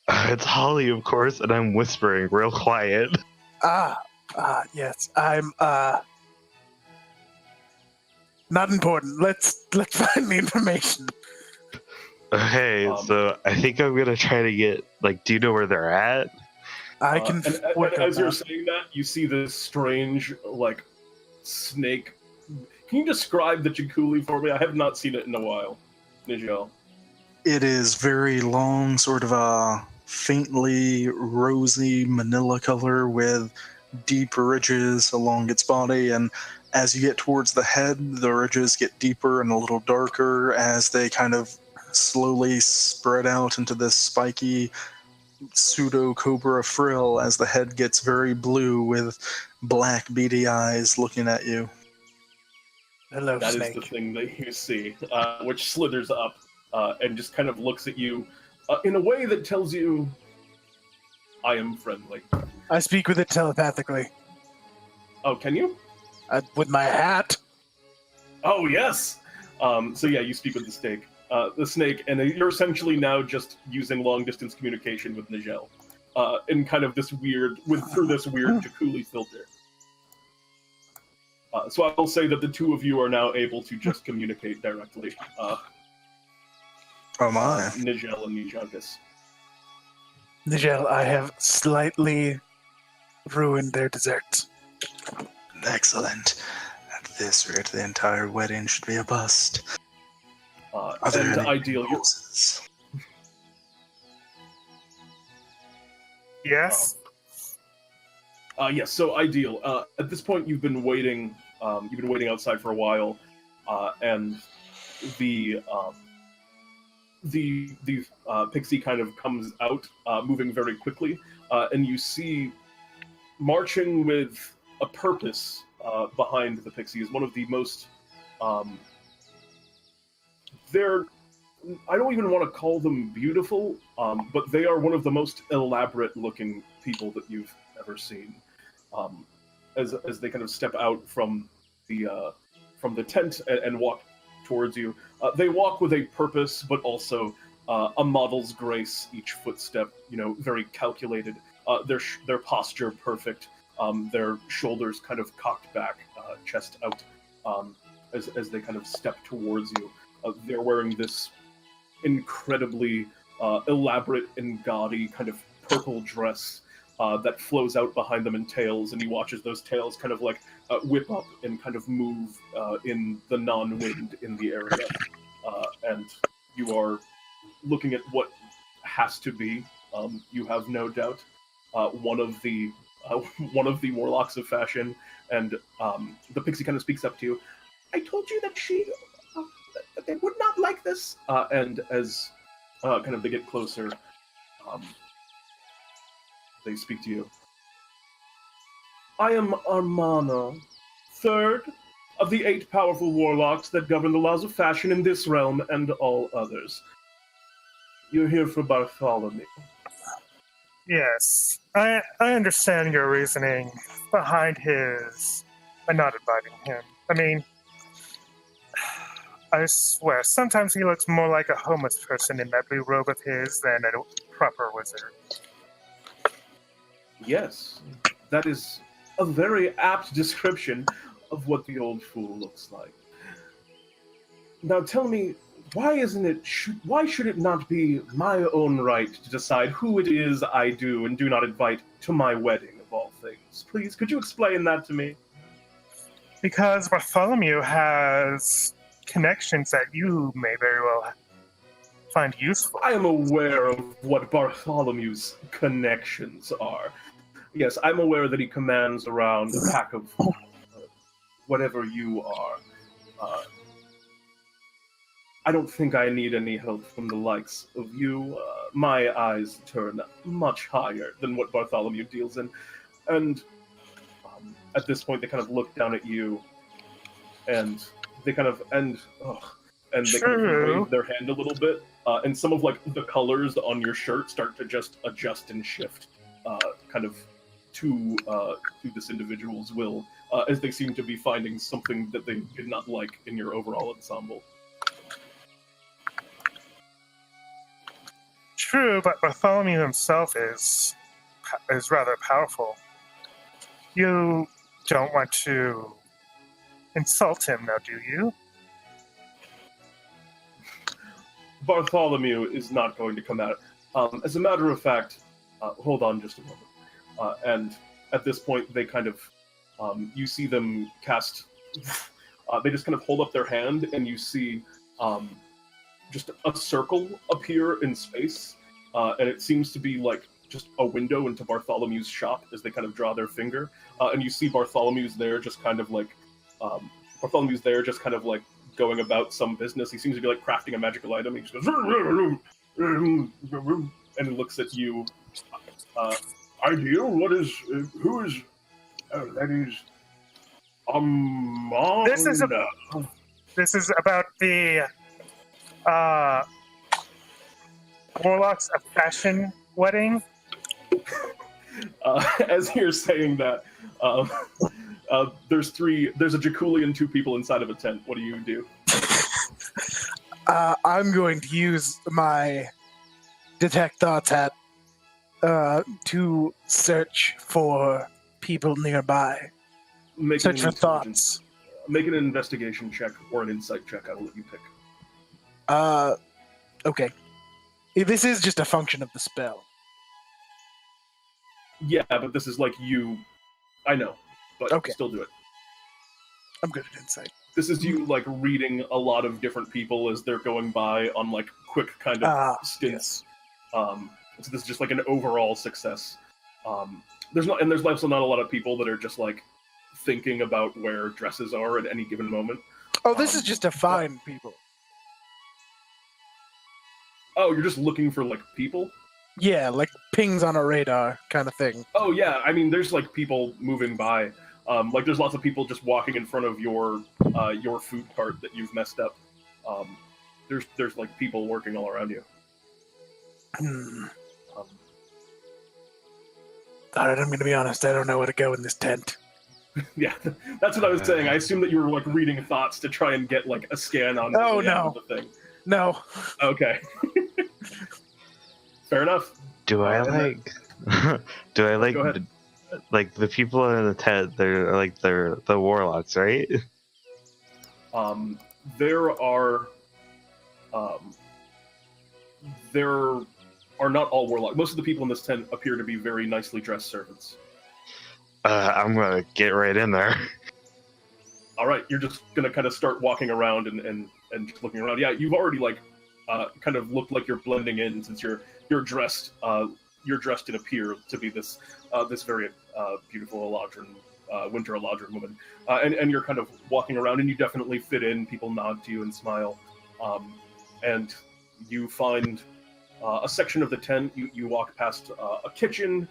It's Holly, of course, and I'm whispering real quiet. Yes, I'm, not important. Let's find the information. Okay, so I think I'm gonna try to get, do you know where they're at? I can and work on as you're that. saying that, you see this strange snake. Can you describe the Chikuli for me? I have not seen it in a while, Nijel. It is very long, sort of a faintly rosy manila color with deep ridges along its body, and as you get towards the head, the ridges get deeper and a little darker as they kind of slowly spread out into this spiky pseudo-cobra frill as the head gets very blue with black beady eyes looking at you. Hello, That is snake. the thing that you see, which slithers up and just kind of looks at you in a way that tells you, I am friendly. I speak with it telepathically. Oh, can you? With my hat. Oh, yes! So yeah, you speak with the snake, and you're essentially now just using long-distance communication with Nijel. In kind of this weird, through this weird Chikuli filter. So I will say that the two of you are now able to just communicate directly. Oh my. Nijel and Euchaunkas. Nijel, I have slightly ruined their desserts. Excellent. At this rate, the entire wedding should be a bust. Are there And any ideal, proposals? Yes. yes. So ideal. At this point, you've been waiting. You've been waiting outside for a while, and the pixie kind of comes out, moving very quickly, and you see marching with a purpose behind the pixie is one of the most. They're. I don't even want to call them beautiful, but they are one of the most elaborate-looking people that you've ever seen. As they kind of step out from the tent and walk towards you, they walk with a purpose, but also a model's grace. Each footstep, very calculated. Their posture perfect. Their shoulders kind of cocked back, chest out, as they kind of step towards you. They're wearing this incredibly elaborate and gaudy kind of purple dress that flows out behind them in tails, and he watches those tails kind of whip up and kind of move in the non-wind in the area. And you are looking at what has to be, you have no doubt, one of the warlocks of fashion, and the pixie kind of speaks up to you. I told you that that they would not like this. And as kind of they get closer, they speak to you. I am Armana, third of the 8 powerful warlocks that govern the laws of fashion in this realm and all others. You're here for Bartholomew. Yes. I understand your reasoning behind his not inviting him. I mean, I swear, sometimes he looks more like a homeless person in that blue robe of his than a proper wizard. Yes, that is a very apt description. of what the old fool looks like. Now tell me, why should it not be my own right to decide who it is I do and do not invite to my wedding, of all things? Please, could you explain that to me? Because Bartholomew has connections that you may very well find useful. I am aware of what Bartholomew's connections are. Yes, I'm aware that he commands around a pack of whatever you are. I don't think I need any help from the likes of you. My eyes turn much higher than what Bartholomew deals in. And at this point, they kind of look down at you, and they kind of kind of wave their hand a little bit, and some of like the colors on your shirt start to just adjust and shift, kind of to this individual's will, as they seem to be finding something that they did not like in your overall ensemble. True, but Bartholomew himself is rather powerful. You don't want to insult him, now, do you? Bartholomew is not going to come out. As a matter of fact, hold on just a moment. And at this point, they kind of, you see them cast, they just kind of hold up their hand, and you see just a circle appear in space, and it seems to be like just a window into Bartholomew's shop as they kind of draw their finger, and you see Bartholomew's there just kind of like going about some business. He seems to be like crafting a magical item. He just goes and he looks at you. Ideal? Who is that is Armana. This is about the warlocks of fashion wedding. As you're saying that, there's a Jaculi and 2 people inside of a tent. What do you do? I'm going to use my detect thoughts hat to search for people nearby. Search for thoughts. Make an investigation check or an insight check. I will let you pick. Okay. This is just a function of the spell. Yeah, but this is like you. I know, but okay. Still do it. I'm good at insight. This is you like reading a lot of different people as they're going by on like quick kind of stints. Yes. So this is just like an overall success. There's also not a lot of people that are just like thinking about where dresses are at any given moment. Oh, this is just to find people. Oh, you're just looking for like people? Yeah, like pings on a radar kind of thing. Oh yeah, I mean there's like people moving by. Like there's lots of people just walking in front of your food cart that you've messed up. There's like people working all around you. Alright, I'm gonna be honest, I don't know where to go in this tent. Yeah, that's what I was saying. I assume that you were like reading thoughts to try and get like a scan on the thing. No. Okay. Fair enough. Do I like like the people in the tent? They're the warlocks, right? There are not all warlocks. Most of the people in this tent appear to be very nicely dressed servants. I'm gonna get right in there. All right, you're just gonna kind of start walking around and just looking around. Yeah, you've already like kind of looked like you're blending in since you're dressed. You're dressed and appear to be this very beautiful winter Eladrin woman, and you're kind of walking around, and you definitely fit in. People nod to you and smile, and you find a section of the tent. You walk past a kitchen.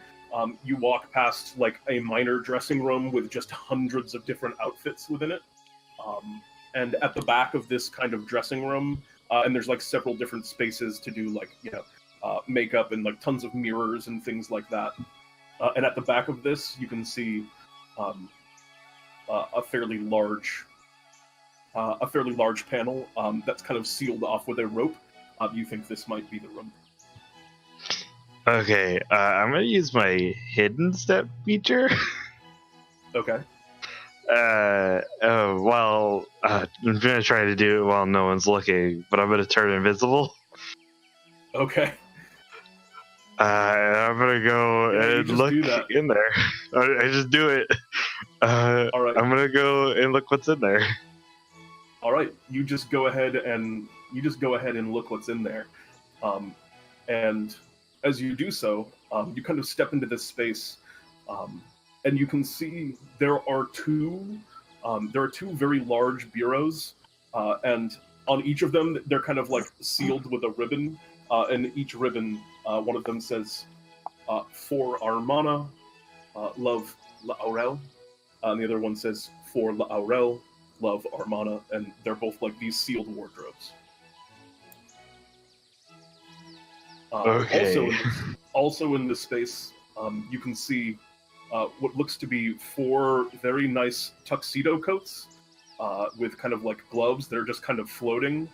You walk past like a minor dressing room with just hundreds of different outfits within it, and at the back of this kind of dressing room, and there's like several different spaces to do like makeup and like tons of mirrors and things like that. And at the back of this, you can see a fairly large panel that's kind of sealed off with a rope. You think this might be the room? Okay, I'm gonna use my hidden step feature. Okay. I'm gonna try to do it while no one's looking, but I'm gonna turn invisible. Okay. I'm gonna go Yeah, you and just look do that. in there. I just do it. All right. I'm gonna go and look what's in there. All right. You just go ahead and look what's in there. And as you do so, you kind of step into this space, and you can see there are two very large bureaus, and on each of them they're kind of like sealed with a ribbon, and each ribbon, one of them says, "For Armana, love L'aurel," and the other one says, "For L'aurel, love Armana," and they're both like these sealed wardrobes. Okay. Also in this space, you can see what looks to be 4 very nice tuxedo coats with kind of like gloves that are just kind of floating.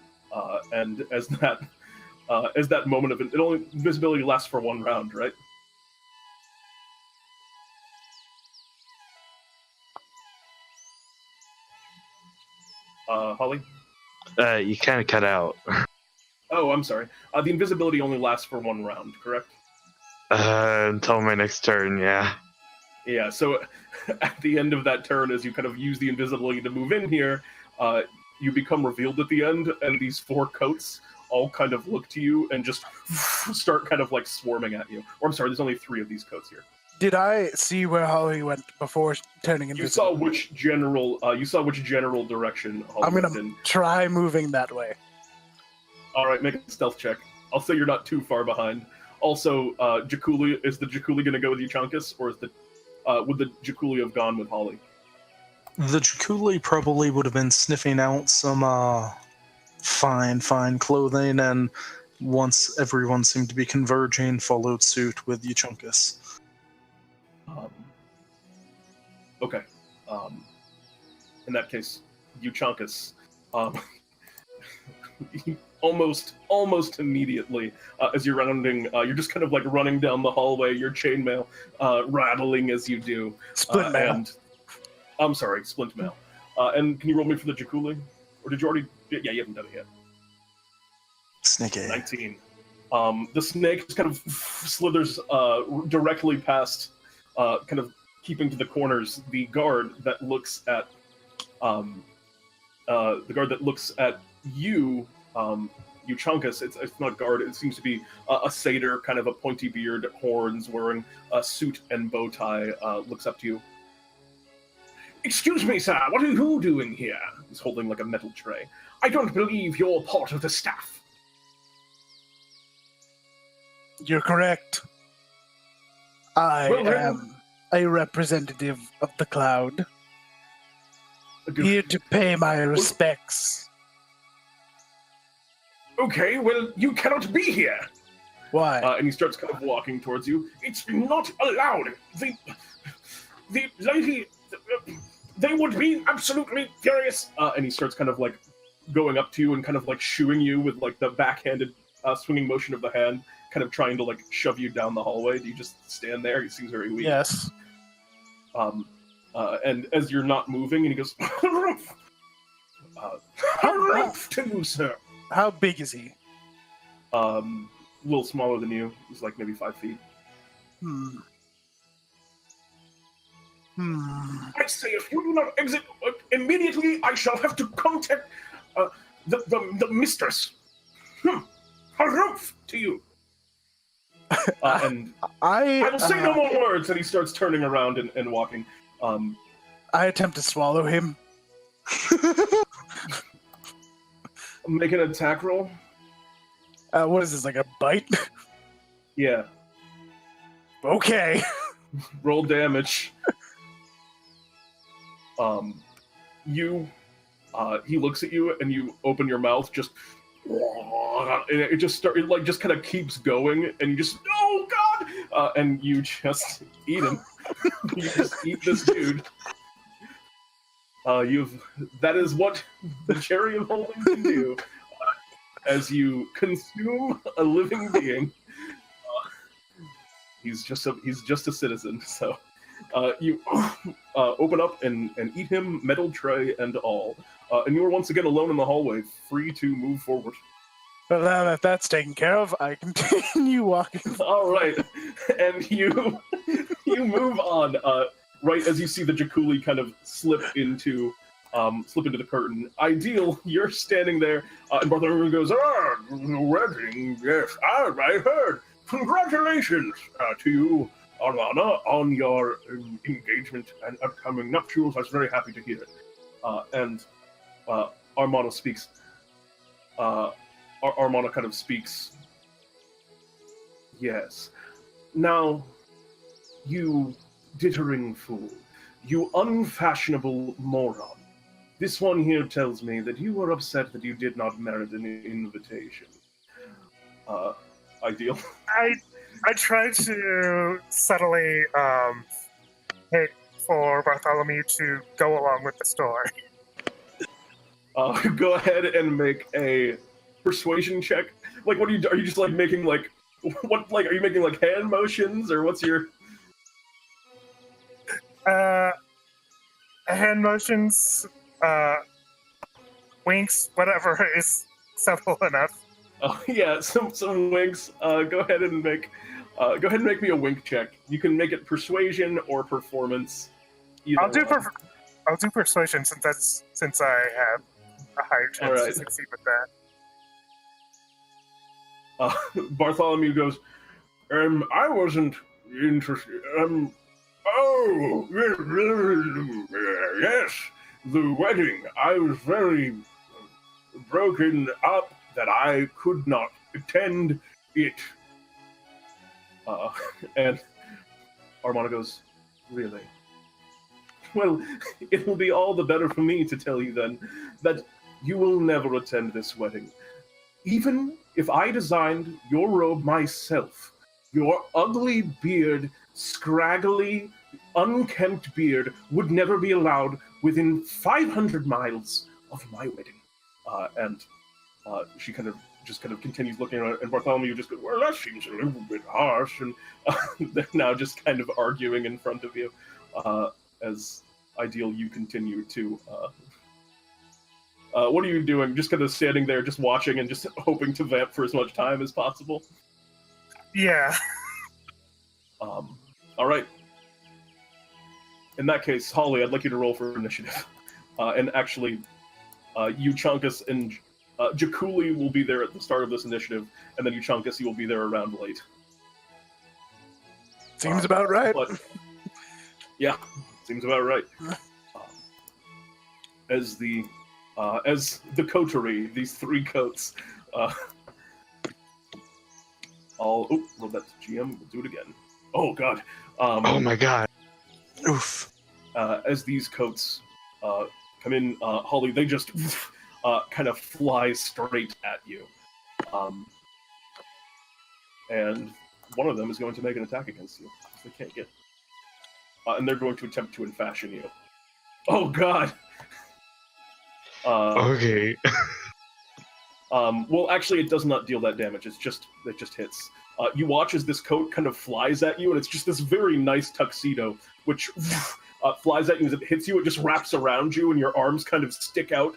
And as that moment of invisibility lasts for 1 round, right? Holly? You kind of cut out. Oh, I'm sorry. The invisibility only lasts for 1 round, correct? Until my next turn, yeah. Yeah, so at the end of that turn, as you kind of use the invisibility to move in here, you become revealed at the end, and these 4 coats all kind of look to you and just start kind of like swarming at you. Or I'm sorry, there's only 3 of these coats here. Did I see where Holly went before turning invisible? You saw which general direction Holly I'm went gonna in. try moving that way. All right, make a stealth check. I'll say you're not too far behind. Also, Jakuli, is the Jakuli going to go with Euchaunkas, or would the Jakuli have gone with Holly? The Jakuli probably would have been sniffing out some fine clothing, and once everyone seemed to be converging, followed suit with Euchaunkas. Okay. In that case, Euchaunkas, almost immediately, as you're rounding, you're just kind of like running down the hallway, your chainmail rattling as you do. Splint mail. And I'm sorry, splint mail. And can you roll me for the Jakuli? Or did you already? Yeah, you haven't done it yet. Sneaky. 19. The snake just kind of slithers directly past, kind of keeping to the corners, the guard that looks at you, Euchaunkas. It's not a guard. It seems to be a satyr, kind of a pointy beard, horns, wearing a suit and bow tie. Looks up to you. "Excuse me, sir. What are you doing here?" He's holding like a metal tray. "I don't believe you're part of the staff." You're correct. I am a representative of the cloud, here to pay my respects. Okay, well, you cannot be here. Why? And he starts kind of walking towards you. "It's not allowed. The lady, they would be absolutely furious." And he starts kind of like going up to you and kind of like shooing you with like the backhanded swinging motion of the hand, kind of trying to like shove you down the hallway. Do you just stand there? He seems very weak. Yes. And as you're not moving, and he goes, "Harumph to you, sir." How big is he? A little smaller than you. He's like maybe 5 feet. "I say, if you do not exit immediately, I shall have to contact the mistress. Harumph to you." And I will say no more words. And he starts turning around and walking. I attempt to swallow him. Make an attack roll. What is this, like a bite? Yeah. Okay. Roll damage. He looks at you, and you open your mouth, just, and it just kind of keeps going, and you just, "Oh God!" And you just eat him. You just eat this dude. That is what the Cherry of Holding can do. As you consume a living being. He's just a citizen, so You open up and eat him, metal tray and all. And you are once again alone in the hallway, free to move forward. But now that that's taken care of, I continue walking. All right, and you move on. Right as you see the Jaculi kind of slip into the curtain. Ideal, you're standing there, and Bartholomew goes, wedding, yes, I heard. Congratulations to you, Armana, on your engagement and upcoming nuptials. I was very happy to hear it. And Armana speaks. Armana kind of speaks. Yes. Now, you dittering fool, you unfashionable moron. This one here tells me that you were upset that you did not merit an invitation. Ideal. I tried to subtly hit for Bartholomew to go along with the story. Go ahead and make a persuasion check. Like, what are you just like making like, what, like, are you making like hand motions or what's your? Hand motions, winks, whatever is simple enough. Oh yeah, some winks. Go ahead and make me a wink check. You can make it persuasion or performance. I'll do persuasion since I have a higher chance to succeed with that. Bartholomew goes, I wasn't interested. Oh, yes, the wedding. I was very broken up that I could not attend it. And Armana goes, really? Well, it will be all the better for me to tell you then that you will never attend this wedding. Even if I designed your robe myself, your ugly beard, scraggly, unkempt beard would never be allowed within 500 miles of my wedding. And she kind of continues looking around, and Bartholomew just goes, well, that seems a little bit harsh, and they're now just kind of arguing in front of you. As Ideal, you continue to... what are you doing? Just kind of standing there, just watching, and just hoping to vamp for as much time as possible? Yeah. All right. In that case, Holly, I'd like you to roll for initiative. And actually, Euchaunkas and Jaculi will be there at the start of this initiative, and then Euchaunkas, you will be there around late. Seems about right. But, yeah, seems about right. As the coterie, these three coats, roll that to GM. We'll do it again. Oh God. Oh my God. Oof. As these coats come in, Holly, they just kind of fly straight at you. And one of them is going to make an attack against you. They can't get. And they're going to attempt to infashion you. Oh God. Okay. Well, actually, it does not deal that damage. It just hits. You watch as this coat kind of flies at you, and it's just this very nice tuxedo, which flies at you as it hits you. It just wraps around you, and your arms kind of stick out,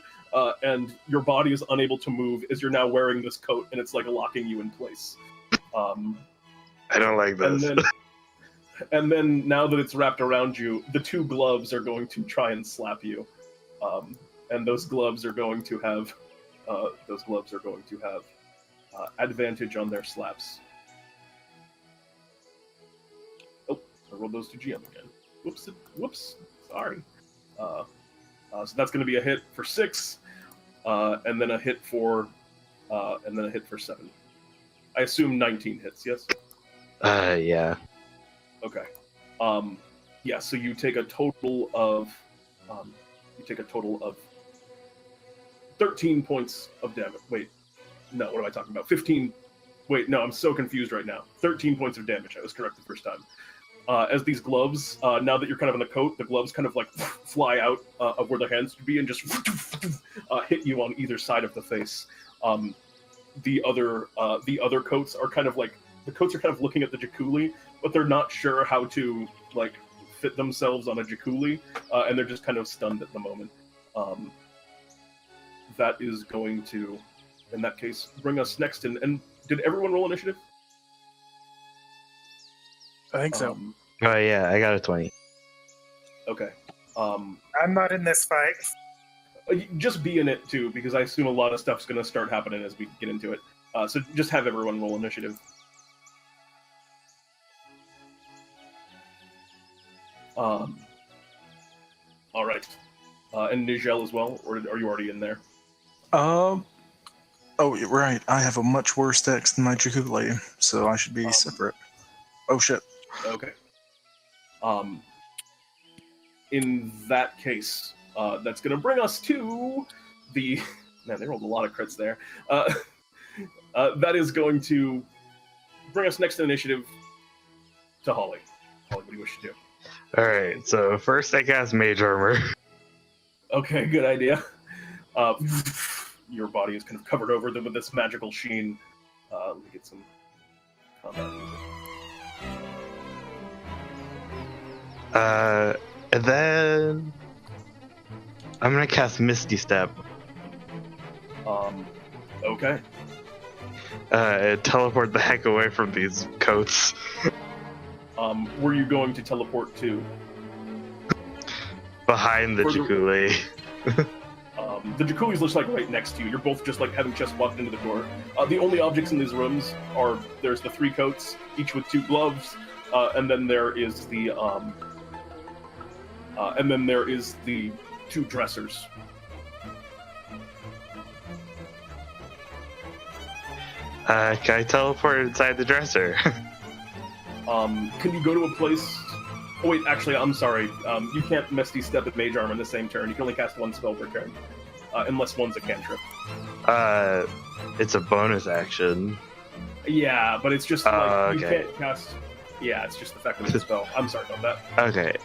and your body is unable to move as you're now wearing this coat, and it's like locking you in place. I don't like this. And then now that it's wrapped around you, the two gloves are going to try and slap you, and those gloves are going to have advantage on their slaps. Oh, I rolled those to GM again. Whoops. Sorry. So that's going to be a hit for 6, and then a hit for 7. I assume 19 hits. Yes. Yeah. Okay. Yeah. So you take a total of 13 points of damage. Wait, no, what am I talking about? 15. Wait, no, I'm so confused right now. 13 points of damage. I was correct the first time. As these gloves, now that you're kind of in the coat, the gloves kind of like fly out of where their hands would be and just hit you on either side of the face. The other coats are kind of like, the coats are kind of looking at the Jaculi, but they're not sure how to like fit themselves on a Euchaunkas, and they're just kind of stunned at the moment. That is going to, in that case, bring us next. And did everyone roll initiative? I think so. Oh yeah, I got a 20. Okay. I'm not in this fight. Just be in it too, because I assume a lot of stuff's going to start happening as we get into it. So just have everyone roll initiative. All right. And Nijel as well, or are you already in there? Oh, right. I have a much worse dex than my Euchaunkas, so I should be separate. Oh shit. Okay. In that case, that's going to bring us to the... Man, they rolled a lot of crits there. That is going to bring us next to initiative to Holly. Holly, what do you wish to do? Alright, so first I cast Mage Armor. Okay, good idea. Your body is kind of covered over with this magical sheen. Let me get some combat music. And then I'm gonna cast Misty Step. Okay. And teleport the heck away from these coats. Were you going to teleport to? Behind the Euchaunkas. The Euchaunkas looks like right next to you. You're both just like having just walked into the door. The only objects in these rooms are there's the 3 coats, each with 2 gloves, and then there is the 2 dressers. Can I teleport inside the dresser? Can you go to a place? Oh wait, actually, I'm sorry. You can't Misty Step at Mage Armor in the same turn. You can only cast 1 spell per turn, unless one's a cantrip. It's a bonus action. Yeah, but it's just like you okay. can't cast. Yeah, it's just the fact that it's a spell. I'm sorry about that. Okay.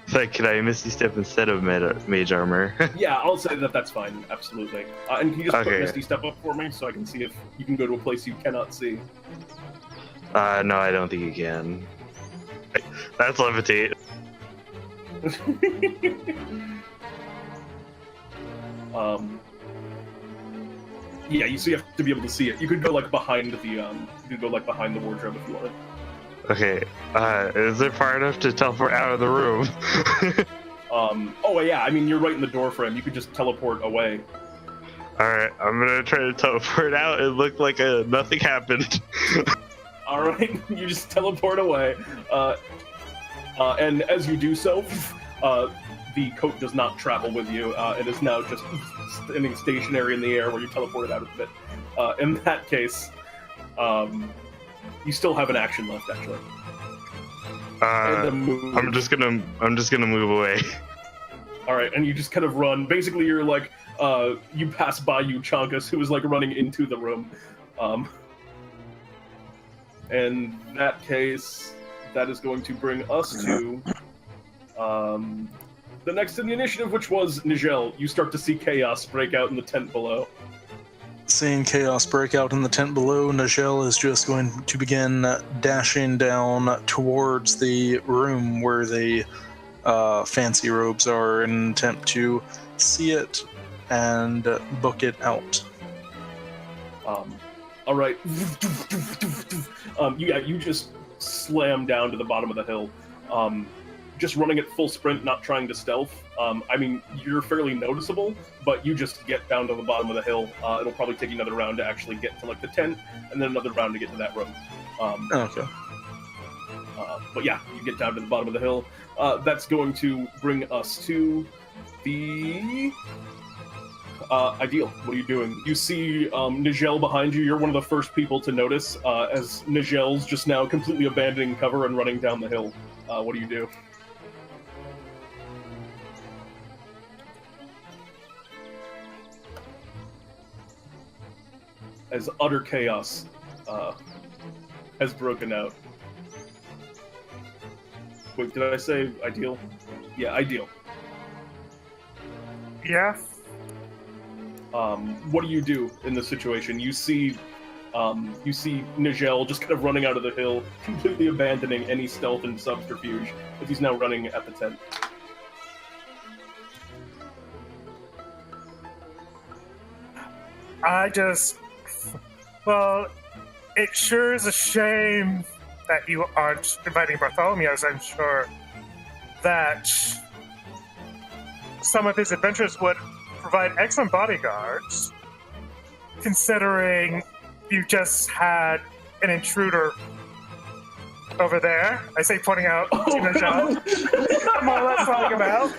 So can I Misty Step instead of Mage Armor? Yeah, I'll say that that's fine. Absolutely. And can you just put Okay. Misty Step up for me so I can see if you can go to a place you cannot see? No, I don't think you can. That's levitate. Yeah, you have to be able to see it. You could go like behind the behind the wardrobe if you wanted. Okay. Is it far enough to teleport out of the room? Oh yeah, I mean you're right in the door frame. You could just teleport away. Alright, I'm gonna try to teleport out and look like nothing happened. All right, you just teleport away, and as you do so, the coat does not travel with you. It is now just standing stationary in the air where you teleported out of it. In that case, you still have an action left, actually. And a move. I'm just gonna move away. All right, and you just kind of run. Basically, you're like, you pass by Euchaunkas, who is like running into the room. In that case, that is going to bring us to the next in the initiative, which was Nijel. You start to see chaos break out in the tent below. Seeing chaos break out in the tent below, Nijel is just going to begin dashing down towards the room where the fancy robes are in an attempt to see it and book it out. All right. You just slam down to the bottom of the hill. Just running at full sprint, not trying to stealth. I mean, you're fairly noticeable, but you just get down to the bottom of the hill. It'll probably take you another round to actually get to like the tent, and then another round to get to that room. Okay. But yeah, you get down to the bottom of the hill. That's going to bring us to the Ideal. What are you doing? You see Nijel behind you. You're one of the first people to notice as Nijel's just now completely abandoning cover and running down the hill. What do you do? As utter chaos has broken out. Wait, did I say Ideal? Yeah, Ideal. Yeah. What do you do in this situation? You see You see Nijel just kind of running out of the hill, completely abandoning any stealth and subterfuge, as he's now running at the tent. Well, it sure is a shame that you aren't inviting Bartholomew, as I'm sure that some of his adventures would provide excellent bodyguards, considering you just had an intruder over there. I say pointing out to Nijel. I'm more or less talking about.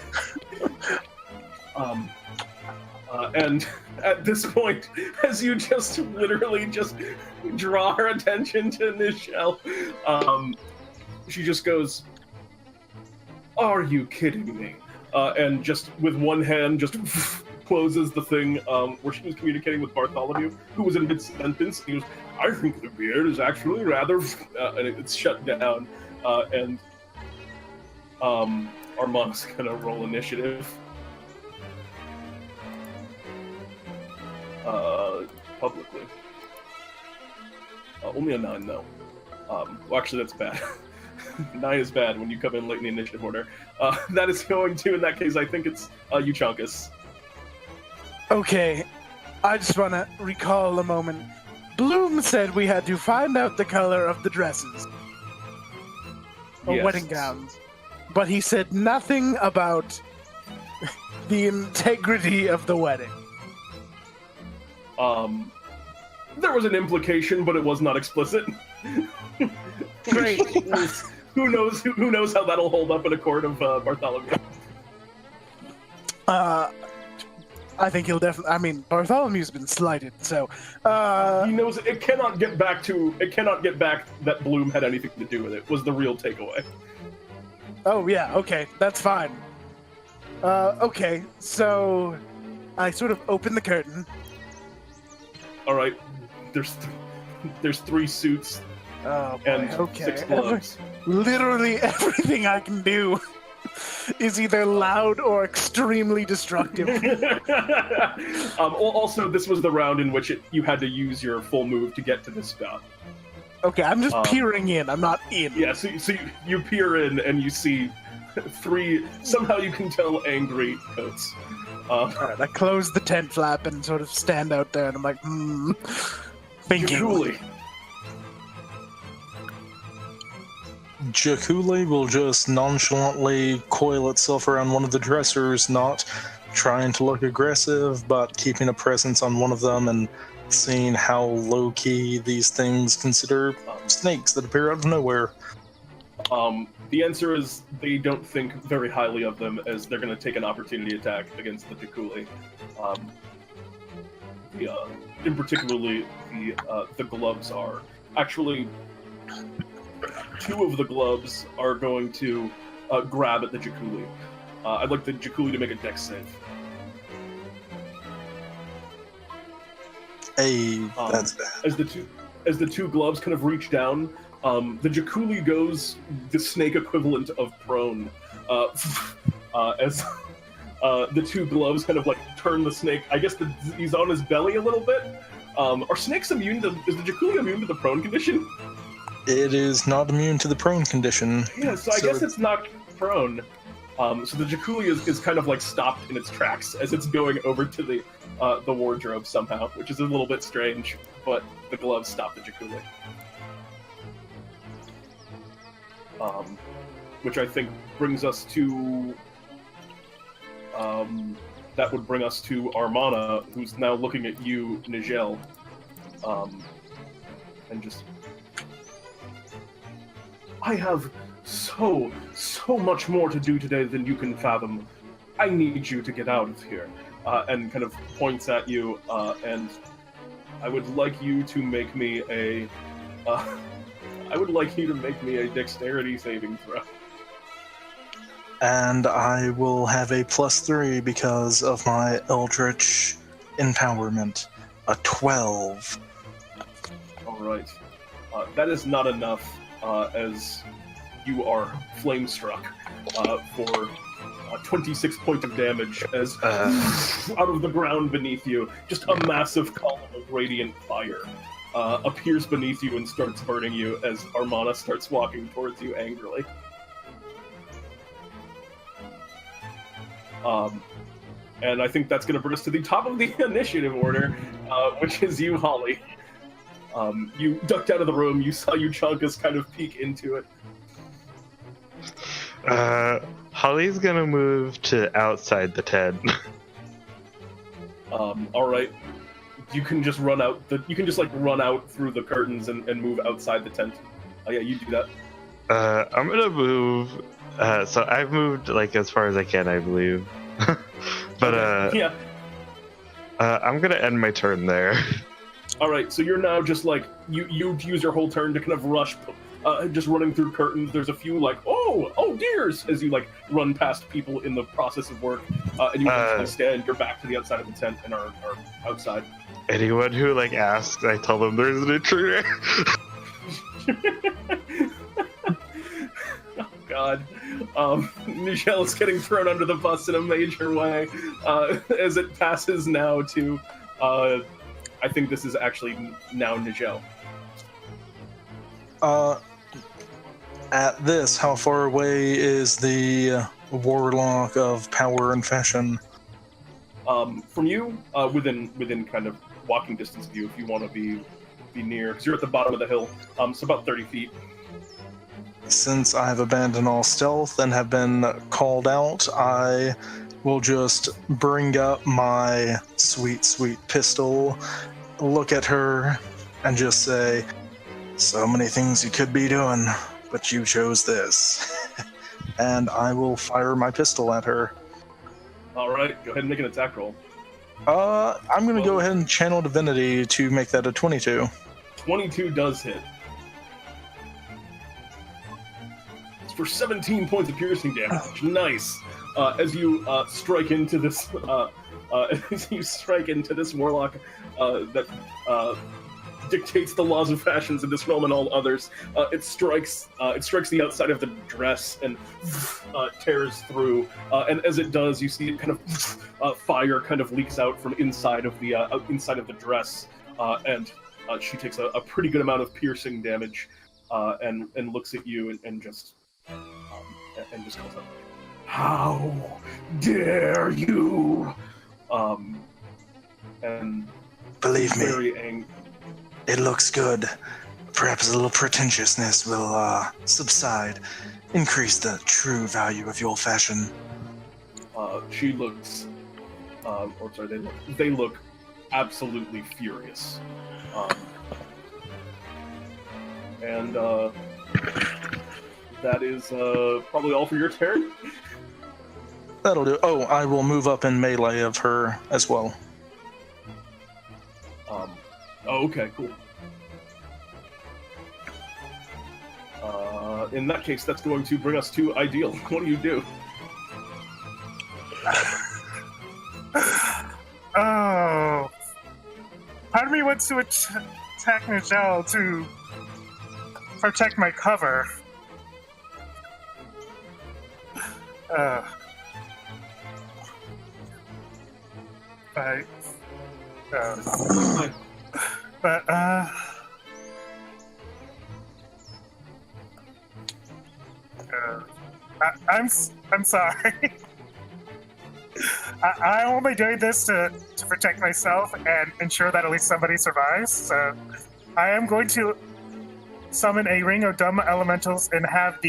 And at this point, as you just literally just draw her attention to Nijel, she just goes, "Are you kidding me?" And just with one hand, just closes the thing where she was communicating with Bartholomew, who was in mid-sentence. He goes, "I think the beard is actually rather," and it's shut down. And Armana's gonna roll initiative. Publicly. Only a 9, though. Well, actually, that's bad. 9 is bad when you come in late in the initiative order. That is going to, in that case, I think it's Euchaunkas. Okay, I just want to recall a moment. Bloom said we had to find out the color of the dresses. Or Yes. wedding gowns. But he said nothing about the integrity of the wedding. There was an implication, but it was not explicit. Great. Who knows how that'll hold up in a court of Bartholomew. I think he'll definitely. I mean, Bartholomew's been slighted, so. He knows it cannot get back that Bloom had anything to do with it. Was the real takeaway. Oh yeah, okay, that's fine. Okay, so I sort of open the curtain. All right, there's 3 suits Oh boy, and okay. 6 gloves. Literally everything I can do is either loud or extremely destructive. Also, this was the round in which you had to use your full move to get to this spot. Okay, I'm just peering in. I'm not in. Yeah, so you peer in and you see 3, somehow you can tell, angry coats. Alright, I close the tent flap and sort of stand out there, and I'm like, thinking. Julie. Euchaunkas will just nonchalantly coil itself around one of the dressers, not trying to look aggressive, but keeping a presence on one of them and seeing how low-key these things consider snakes that appear out of nowhere. The answer is they don't think very highly of them, as they're going to take an opportunity attack against the Euchaunkas. In particularly, the gloves are. Actually, 2 of the gloves are going to grab at the Euchaunkas. I'd like the Euchaunkas to make a dex save. Hey, that's bad. As the two gloves kind of reach down, the Euchaunkas goes the snake equivalent of prone, as the 2 gloves kind of like turn the snake. I guess he's on his belly a little bit. Are snakes immune to? Is the Euchaunkas immune to the prone condition? It is not immune to the prone condition. Yeah, so I guess it's not prone. So the Euchaunkas is kind of like stopped in its tracks as it's going over to the wardrobe somehow, which is a little bit strange, but the gloves stop the Euchaunkas. Which I think brings us to... that would bring us to Armana, who's now looking at you, Nijel, and just... I have so much more to do today than you can fathom. I need you to get out of here. And kind of points at you, and I would like you to make me a... I would like you to make me a dexterity saving throw. And I will have a +3 because of my Eldritch Empowerment. A 12. Alright. That is not enough, as you are flame struck for 26 points of damage as out of the ground beneath you, just a massive column of radiant fire appears beneath you and starts burning you as Armana starts walking towards you angrily. And I think that's going to bring us to the top of the initiative order, which is you, Holly. You ducked out of the room, you saw Euchaunkas kind of peek into it. Holly's gonna move to outside the tent. Alright. You can just run out run out through the curtains and move outside the tent. Oh yeah, you do that. I'm gonna move, so I've moved, like, as far as I can, I believe. But, yeah. I'm gonna end my turn there. Alright, so you're now just like, you use your whole turn to kind of rush, just running through curtains. There's a few like, oh dears, as you like run past people in the process of work, and you eventually stand, you're back to the outside of the tent and are outside. Anyone who, like, asks, I tell them there's an intruder. Oh god. Nijel is getting thrown under the bus in a major way, as it passes now to, I think this is actually now Nijel. At this, how far away is the warlock of power and fashion? From you, within kind of walking distance of you, if you want to be near, because you're at the bottom of the hill, so about 30 feet. Since I have abandoned all stealth and have been called out, I will just bring up my sweet pistol, look at her, and just say, so many things you could be doing, but you chose this. And I will fire my pistol at her. Alright, go ahead and make an attack roll. I'm going to go ahead and channel divinity to make that a 22. 22 does hit. It's for 17 points of piercing damage. Nice. As you strike into this, warlock that dictates the laws of fashions in this realm and all others, it strikes the outside of the dress and tears through. And as it does, you see it kind of fire kind of leaks out from inside of the dress, and she takes a pretty good amount of piercing damage, and looks at you and just calls out, "How dare you!" And believe me, very angry. It looks good. Perhaps a little pretentiousness will subside, increase the true value of your fashion. She looks, they look absolutely furious. And that is probably all for your turn. That'll do. Oh, I will move up in melee of her as well. Okay, cool. In that case, that's going to bring us to Ideal. What do you do? Oh. Part of me wants to attack Nijel to protect my cover. I'm sorry. I'm only doing this to protect myself and ensure that at least somebody survives. So I am going to summon a ring of dumb elementals and have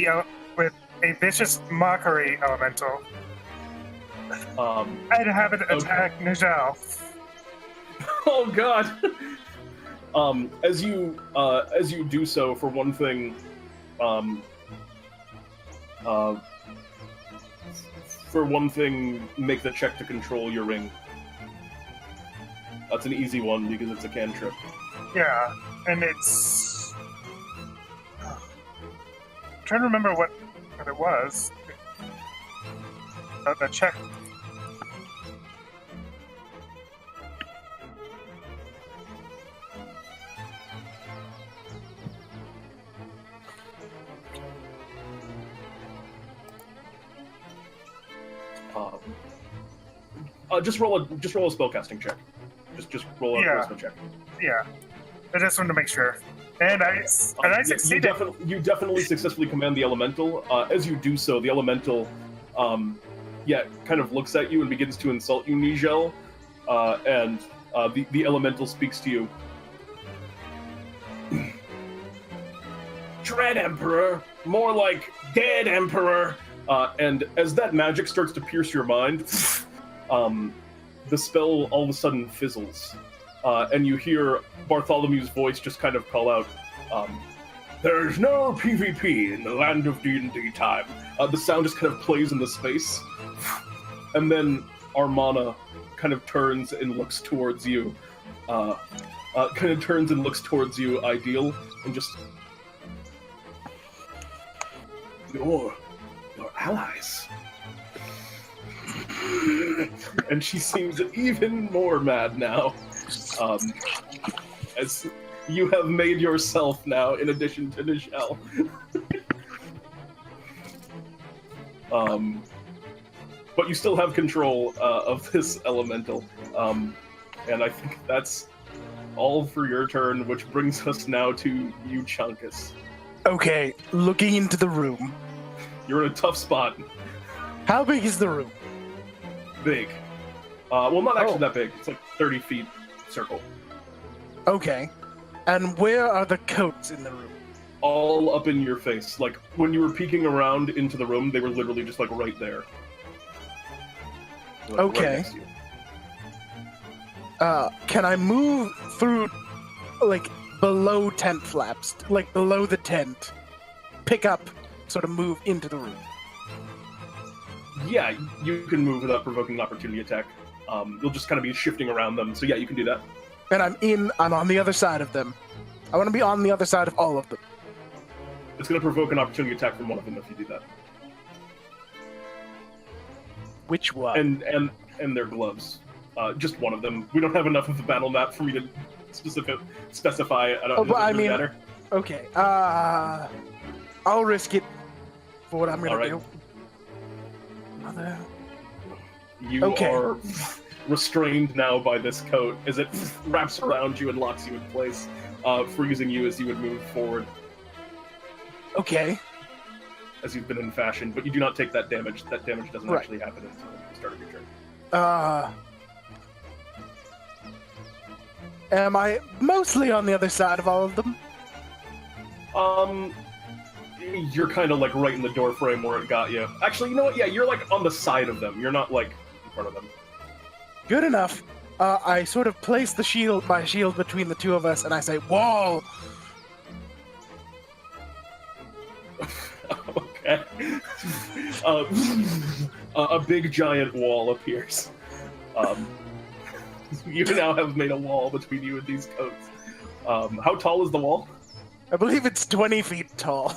with a vicious mockery elemental. I'd have it attack Nijel. Oh god. As you do so, for one thing, make the check to control your ring. That's an easy one because it's a cantrip. Yeah, and it's... I'm trying to remember what it was. The check. Just roll a spellcasting check. Just roll a charisma check. Yeah. I just wanted to make sure. And I succeeded. You definitely successfully command the elemental. As you do so, the elemental, kind of looks at you and begins to insult you, Nijel. And the elemental speaks to you. Dread Emperor, more like Dead Emperor. And as that magic starts to pierce your mind, the spell all of a sudden fizzles. And you hear Bartholomew's voice just kind of call out, "There's no PvP in the land of DnDTime." The sound just kind of plays in the space. And then Armana kind of turns and looks towards you. Ideal, and just... Your allies. And she seems even more mad now. As you have made yourself now, in addition to Nijel. But you still have control of this elemental. And I think that's all for your turn, which brings us now to Euchaunkas. Okay, looking into the room. You're in a tough spot. How big is the room? Big. Well, not actually that big. It's like 30 feet circle. Okay. And where are the coats in the room? All up in your face. Like, when you were peeking around into the room, they were literally just, like, right there. Like, okay. Right next to you. Can I move through, like, below tent flaps? Like, below the tent? Pick up, sort of move into the room? Yeah, you can move without provoking an opportunity attack. You'll just kind of be shifting around them, so yeah, you can do that. And I'm on the other side of them. I want to be on the other side of all of them. It's going to provoke an opportunity attack from one of them if you do that. Which one? And their gloves. Just one of them. We don't have enough of the battle map for me to specify. I don't know. But I mean, matter. Okay. I'll risk it for what I'm going to do. Mother. You are restrained now by this coat as it wraps around you and locks you in place, freezing you as you would move forward. Okay. As you've been in fashion, but you do not take that damage. That damage doesn't actually happen until the start of your turn. Am I mostly on the other side of all of them? You're kind of like right in the door frame where it got you. Actually, you know what? Yeah, you're like on the side of them. You're not like in front of them. Good enough. I sort of place my shield between the two of us, and I say, "Wall." Okay. A big giant wall appears. You now have made a wall between you and these coats. How tall is the wall? I believe it's 20 feet tall.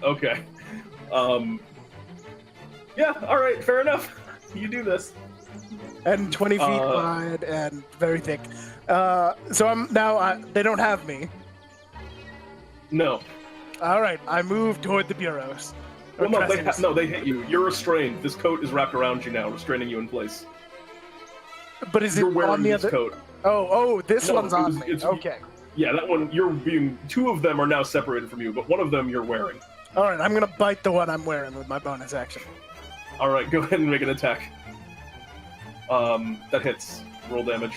Okay. Yeah, alright, fair enough. You do this. And 20 feet wide and very thick. So I'm now, they don't have me. No. Alright, I move toward the bureaus. Well, no, they hit you. You're restrained. This coat is wrapped around you now, restraining you in place. But is You're it wearing on the this other coat. This one's on me. Okay. Yeah, that one, two of them are now separated from you, but one of them you're wearing. Alright, I'm gonna bite the one I'm wearing with my bonus action. Alright, go ahead and make an attack. That hits. Roll damage.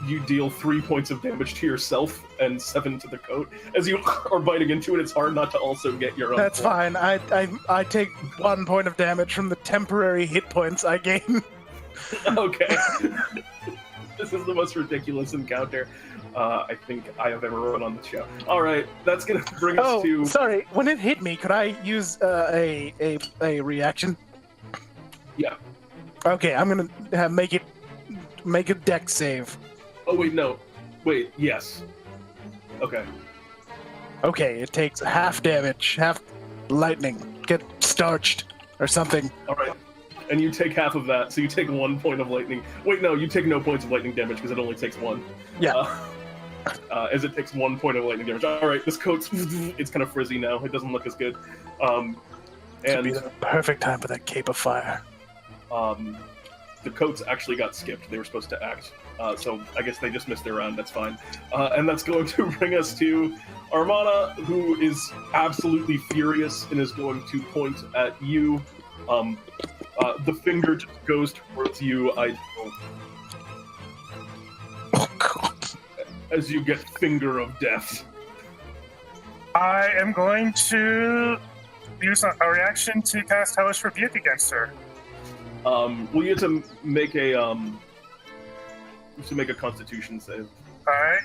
You deal 3 points of damage to yourself and 7 to the coat. As you are biting into it, it's hard not to also get your own. That's fine. I take 1 point of damage from the temporary hit points I gain. Okay. This is the most ridiculous encounter I think I have ever run on the show. Alright, that's gonna bring us to... sorry. When it hit me, could I use a reaction? Yeah. Okay, I'm gonna make a dex save. Oh, wait, no. Wait, yes. Okay. Okay, it takes half damage, half lightning. Get starched or something. Alright. And you take half of that, so you take 1 point of lightning. Wait, no, you take no points of lightning damage because it only takes 1. Yeah. As it takes 1 point of lightning damage. Alright, this coat's... It's kind of frizzy now. It doesn't look as good. And be the perfect time for that cape of fire. The coats actually got skipped. They were supposed to act. So I guess they just missed their round. That's fine. And that's going to bring us to Armana, who is absolutely furious and is going to point at you. The finger just goes towards you, Ideal. Oh, God. As you get Finger of Death. I am going to use a reaction to cast Hellish Rebuke against her. Well, you have to make a Constitution save. Alright.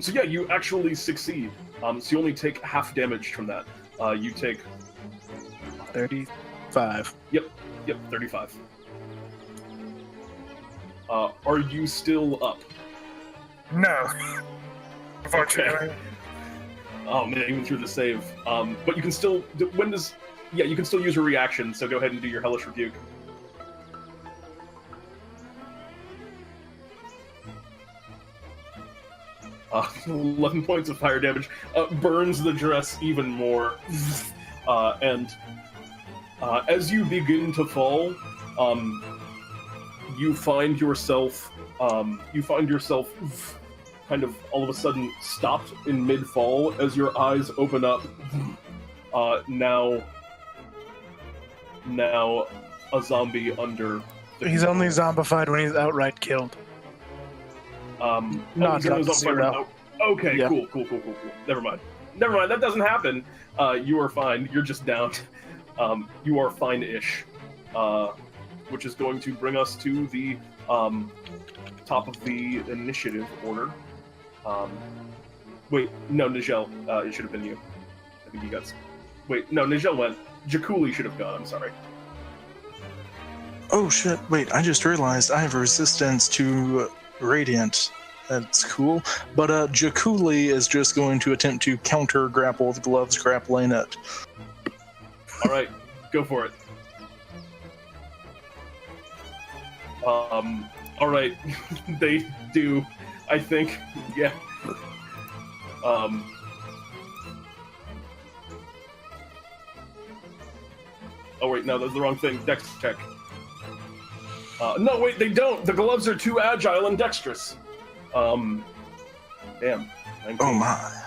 So yeah, you actually succeed. So you only take half damage from that. You take 35. Yep, 35. Are you still up? No. Unfortunately. Oh man, even through the save. But you can still. When does? Yeah, you can still use a reaction. So go ahead and do your Hellish Rebuke. 11 points of fire damage burns the dress even more, and as you begin to fall, you find yourself kind of all of a sudden stopped in mid-fall as your eyes open up. Now a zombie under. He's only zombified when he's outright killed. Not he's up to zero. Okay, Yeah. cool. Never mind. That doesn't happen. You are fine. You're just down. You are fine-ish. Which is going to bring us to the top of the initiative order. Wait, no, Nijel. It should have been you. I think you got. Wait, no, Nijel went. Jakuli should have gone. I'm sorry. Oh shit, wait, I just realized I have resistance to Radiant. That's cool. But Jakuli is just going to attempt to counter grapple with Gloves grappling it. Alright, go for it. Alright, they do, I think, yeah. Oh wait, no, that's the wrong thing. Dex check. No, wait, they don't. The gloves are too agile and dexterous. Damn. 19. Oh my.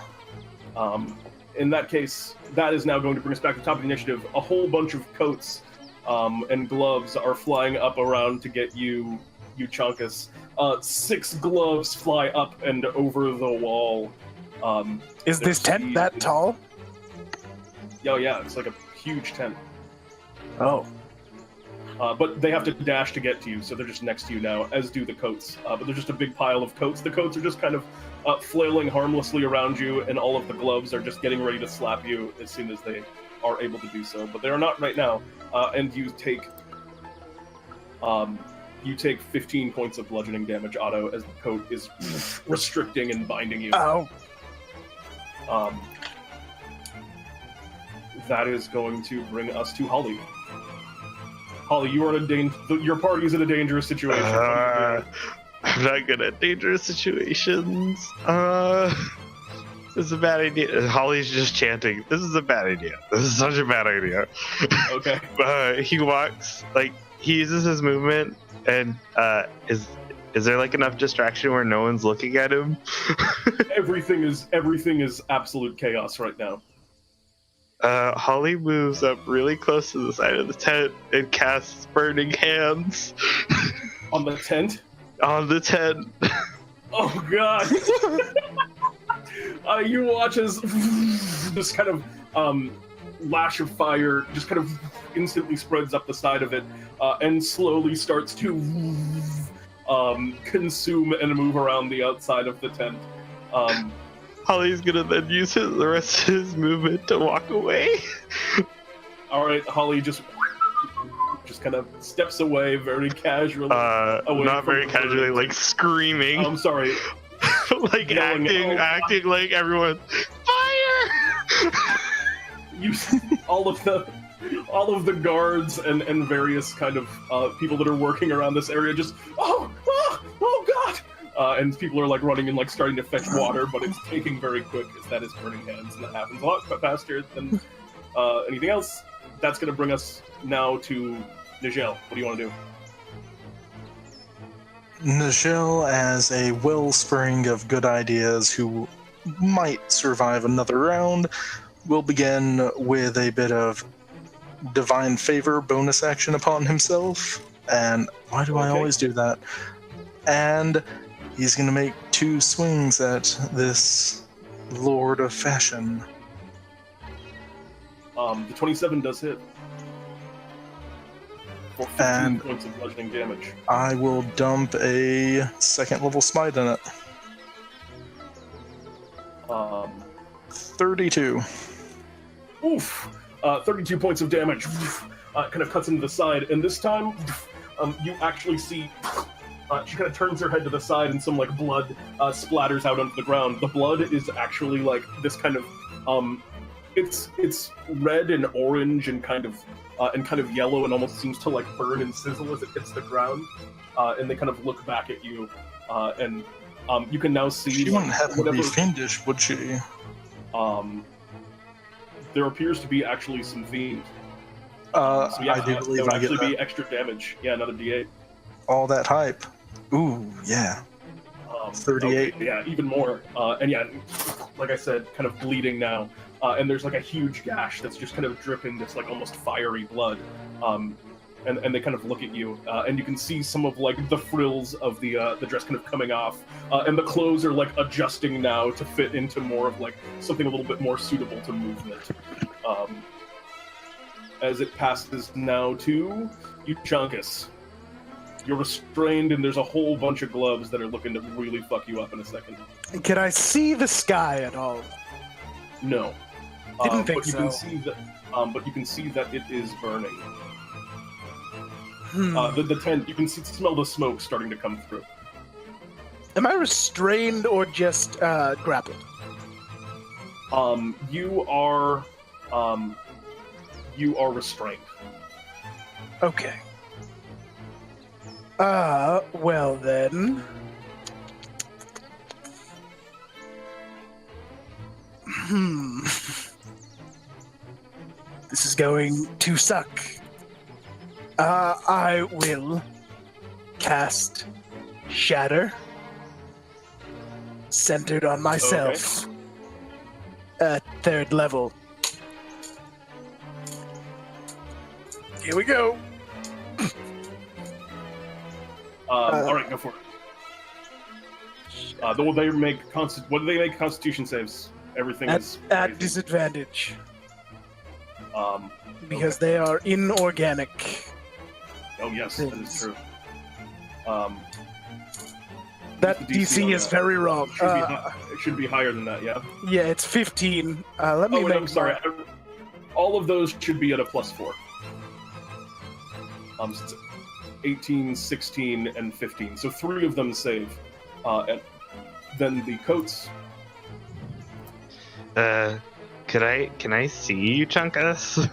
In that case, that is now going to bring us back to the top of the initiative. A whole bunch of coats and gloves are flying up around to get you, Euchaunkas. 6 gloves fly up and over the wall. Is this tent that tall? Oh yeah, it's like a huge tent. Oh. But they have to dash to get to you, so they're just next to you now, as do the coats. But they're just a big pile of coats. The coats are just kind of flailing harmlessly around you, and all of the gloves are just getting ready to slap you as soon as they are able to do so. But they are not right now, and you take 15 points of bludgeoning damage, Otto, as the coat is restricting and binding you. Oh. That is going to bring us to Holly. Holly, you are in your party is in a dangerous situation. I'm not good at dangerous situations. This is a bad idea. Holly's just chanting. This is a bad idea. This is such a bad idea. Okay. He walks, he uses his movement, and is there enough distraction where no one's looking at him? Everything is absolute chaos right now. Holly moves up really close to the side of the tent and casts Burning Hands. On the tent? On the tent. Oh god! You watch as this kind of lash of fire just kind of instantly spreads up the side of it and slowly starts to consume and move around the outside of the tent. Holly's gonna then use the rest of his movement to walk away. Alright, Holly just kind of steps away very casually. Not very casually, screaming. I'm sorry. acting like everyone. Fire! You all of the guards and various kind of people that are working around this area just oh god! And people are running and starting to fetch water, but it's taking very quick as that is Burning Hands, and that happens a lot faster than anything else. That's going to bring us now to Nijel. What do you want to do? Nijel, as a wellspring of good ideas who might survive another round, will begin with a bit of divine favor bonus action upon himself. And why do I Okay. always do that? And he's going to make 2 swings at this Lord of Fashion. The 27 does hit. For 15 And- points of bludgeoning damage. I will dump a 2nd level smite in it. 32. Oof! 32 points of damage. Kind of cuts into the side, and this time, you actually see she kind of turns her head to the side, and some like blood splatters out onto the ground. The blood is actually like this kind of it's red and orange and kind of yellow, and almost seems to like burn and sizzle as it hits the ground. And they kind of look back at you, and you can now see She wouldn't happen to be whatever. fiendish, would she? There appears to be actually some fiend. So yeah, I do that believe would I get actually that. be extra damage. Yeah, another D8. All that hype. Ooh, yeah. 38. Okay, yeah, even more. And yeah, like I said, kind of bleeding now. And there's like a huge gash that's just kind of dripping this like almost fiery blood. And they kind of look at you, and you can see some of like the frills of the dress kind of coming off, and the clothes are like adjusting now to fit into more of like something a little bit more suitable to movement. As it passes now to Euchaunkas. You're restrained, and there's a whole bunch of gloves that are looking to really fuck you up in a second. Can I see the sky at all? No. Didn't think but you so. can see that. But you can see that it is burning. The tent. You can smell the smoke starting to come through. Am I restrained or just grappled? You are restrained. Okay. Well then. This is going to suck. I will cast Shatter, centered on myself, at 3rd level. Here we go. All right, go for it. What do they make Constitution saves? Everything is At crazy. disadvantage because Okay. they are inorganic. Oh yes, that is things. true. That the DC DC on is that? very wrong. It should be higher than that, yeah. Yeah, it's 15. Let me Oh, and make I'm sorry. All of those should be at a +4. So it's 18, 16, and 15. So 3 of them save. And then the coats. Can I see Euchaunkas?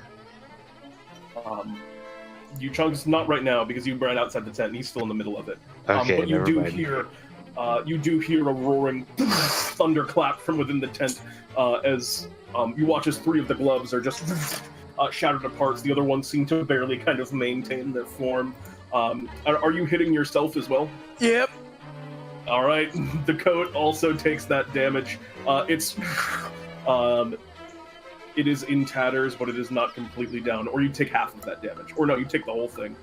Euchaunkas not right now because you ran outside the tent and he's still in the middle of it. Okay, But you never do mind. hear a roaring thunderclap from within the tent as you watch as 3 of the gloves are just shattered to parts. The other ones seem to barely kind of maintain their form. Are you hitting yourself as well? Yep. All right, the coat also takes that damage. It is in tatters, but it is not completely down. Or you take half of that damage. Or no, you take the whole thing.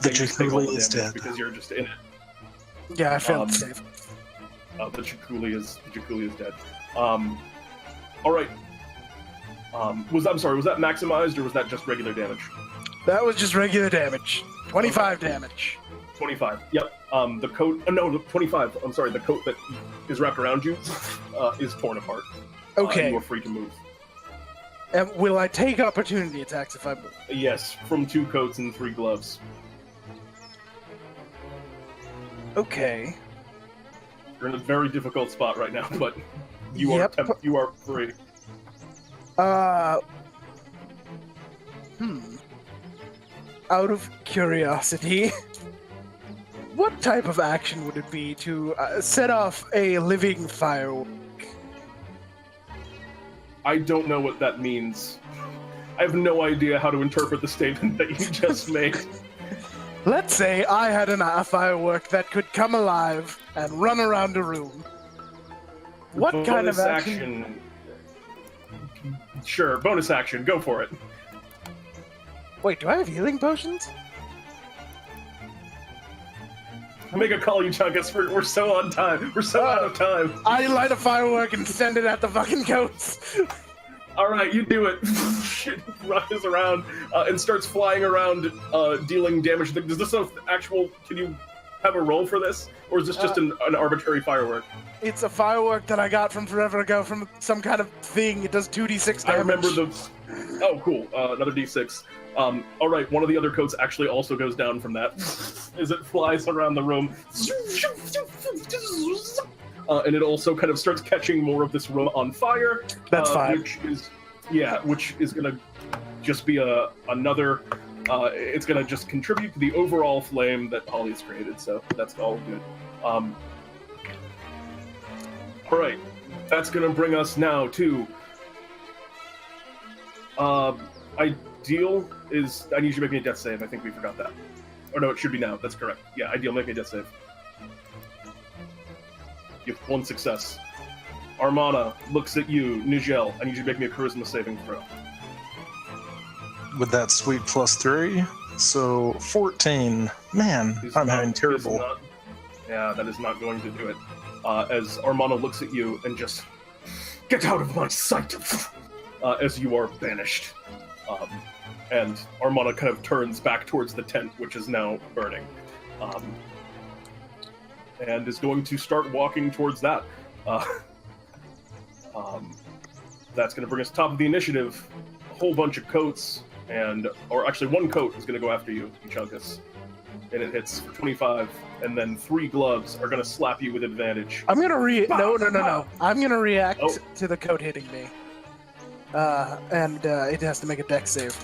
The You just take all Euchaunkas the is damage dead. because you're just in it. Yeah, I failed Um, to save. The Euchaunkas is dead. All right. Was that maximized or was that just regular damage? That was just regular damage. 25 damage. 25. Yep. The coat. No, 25. I'm sorry. The coat that is wrapped around you is torn apart. Okay. You are free to move. And will I take opportunity attacks if I move? Yes, from 2 coats and 3 gloves. Okay. You're in a very difficult spot right now, but you Yep. you are free. Out of curiosity, what type of action would it be to set off a living firework? I don't know what that means. I have no idea how to interpret the statement that you just made. Let's say I had a firework that could come alive and run around a room. What kind of Bonus action? Sure, bonus action. Go for it. Wait, do I have healing potions? Make a call, Euchaunkas. We're so on time. We're so out of time. I light a firework and send it at the fucking goats. All right, you do it. Shit rushes around and starts flying around, dealing damage. Is this an actual? Can you have a roll for this, or is this just an arbitrary firework? It's a firework that I got from forever ago from some kind of thing. It does 2d6 damage. I remember the. Oh, cool. Another d6. All right, one of the other coats actually also goes down from that as it flies around the room. And it also kind of starts catching more of this room on fire. That's fine. Which is going to just be another... it's going to just contribute to the overall flame that Holly's created, so that's all good. All right, that's going to bring us now to... Ideal is... I need you to make me a death save. I think we forgot that. Or no, it should be now. That's correct. Yeah, Ideal, make me a death save. You have one success. Armana looks at you. Nijel, I need you to make me a charisma saving throw. With that sweet +3, so 14. Man, I'm having terrible. That is not going to do it. As Armana looks at you and just... Get out of my sight! As you are banished. And Armana kind of turns back towards the tent, which is now burning. And is going to start walking towards that. That's going to bring us top of the initiative. A whole bunch of coats, or actually one coat is going to go after you, Euchaunkas. And it hits for 25, and then 3 gloves are going to slap you with advantage. I'm going to No. I'm going to react to the coat hitting me. And it has to make a dex save.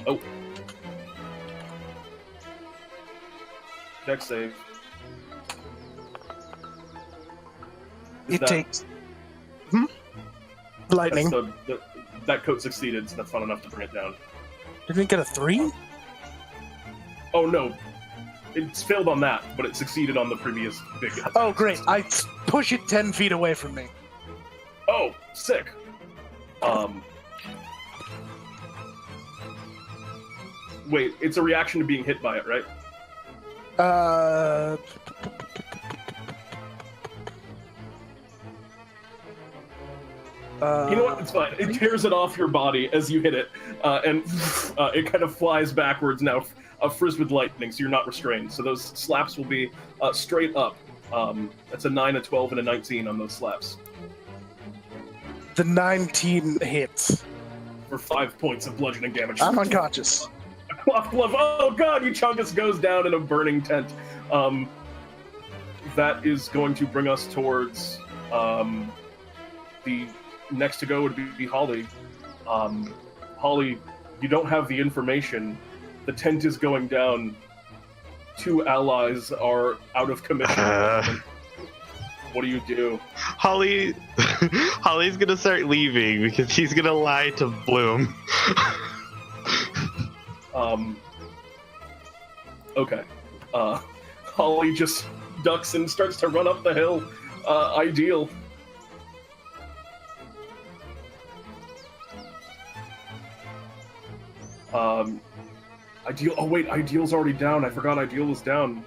Oh. Dex save. It takes... Lightning. That coat succeeded, so that's not enough to bring it down. Didn't it get a 3? Oh, no. It's failed on that, but it succeeded on the previous big attack. Oh, great. I push it 10 feet away from me. Oh, sick. Wait, it's a reaction to being hit by it, right? You know what? It's fine. It tears it off your body as you hit it, and it kind of flies backwards now, frizzed with lightning, so you're not restrained. So those slaps will be straight up. That's a 9, a 12, and a 19 on those slaps. The 19 hits. For 5 points of bludgeoning damage. I'm unconscious. A cloth glove. Oh god, Euchaunkas goes down in a burning tent. That is going to bring us towards the next to go would be Holly. Holly, you don't have the information. The tent is going down. 2 allies are out of commission. What do you do? Holly's gonna start leaving because he's gonna lie to Bloom. Okay. Holly just ducks and starts to run up the hill. Ideal. Ideal. Oh wait, Ideal's already down. I forgot Ideal was down.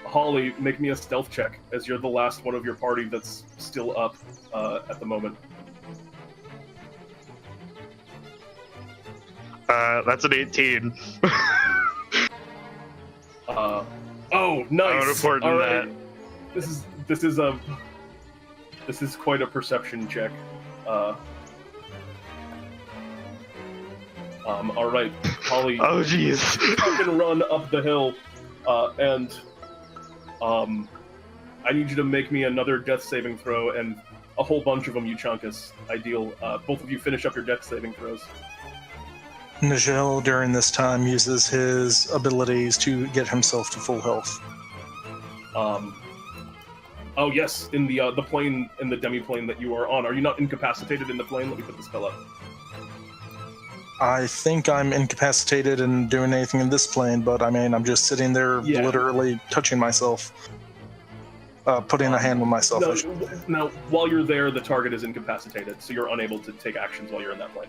Holly, make me a stealth check, as you're the last one of your party that's still up at the moment. That's an 18. Oh, nice. I would report All that. Right. This is quite a perception check. All right, Holly. Oh, jeez. Fucking run up the hill, and I need you to make me another death saving throw, and a whole bunch of them, Euchaunkas. Ideal. Both of you finish up your death saving throws. Nijel, during this time, uses his abilities to get himself to full health. Oh yes, in the plane, in the demi-plane that you are on. Are you not incapacitated in the plane? Let me put the spell up. I think I'm incapacitated and doing anything in this plane, but I mean, I'm just sitting there Yeah. literally touching myself. Putting a hand on myself. No, while you're there, the target is incapacitated, so you're unable to take actions while you're in that plane.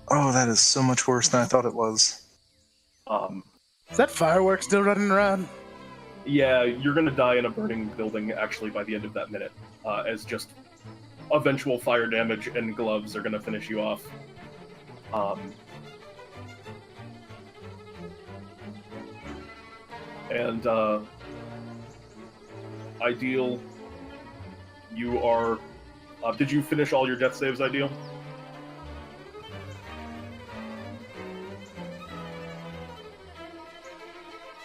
Oh, that is so much worse than I thought it was. Is that fireworks still running around? Yeah, you're gonna die in a burning building, actually, by the end of that minute, as just eventual fire damage and gloves are gonna finish you off. And, Ideal, you are... did you finish all your death saves, Ideal?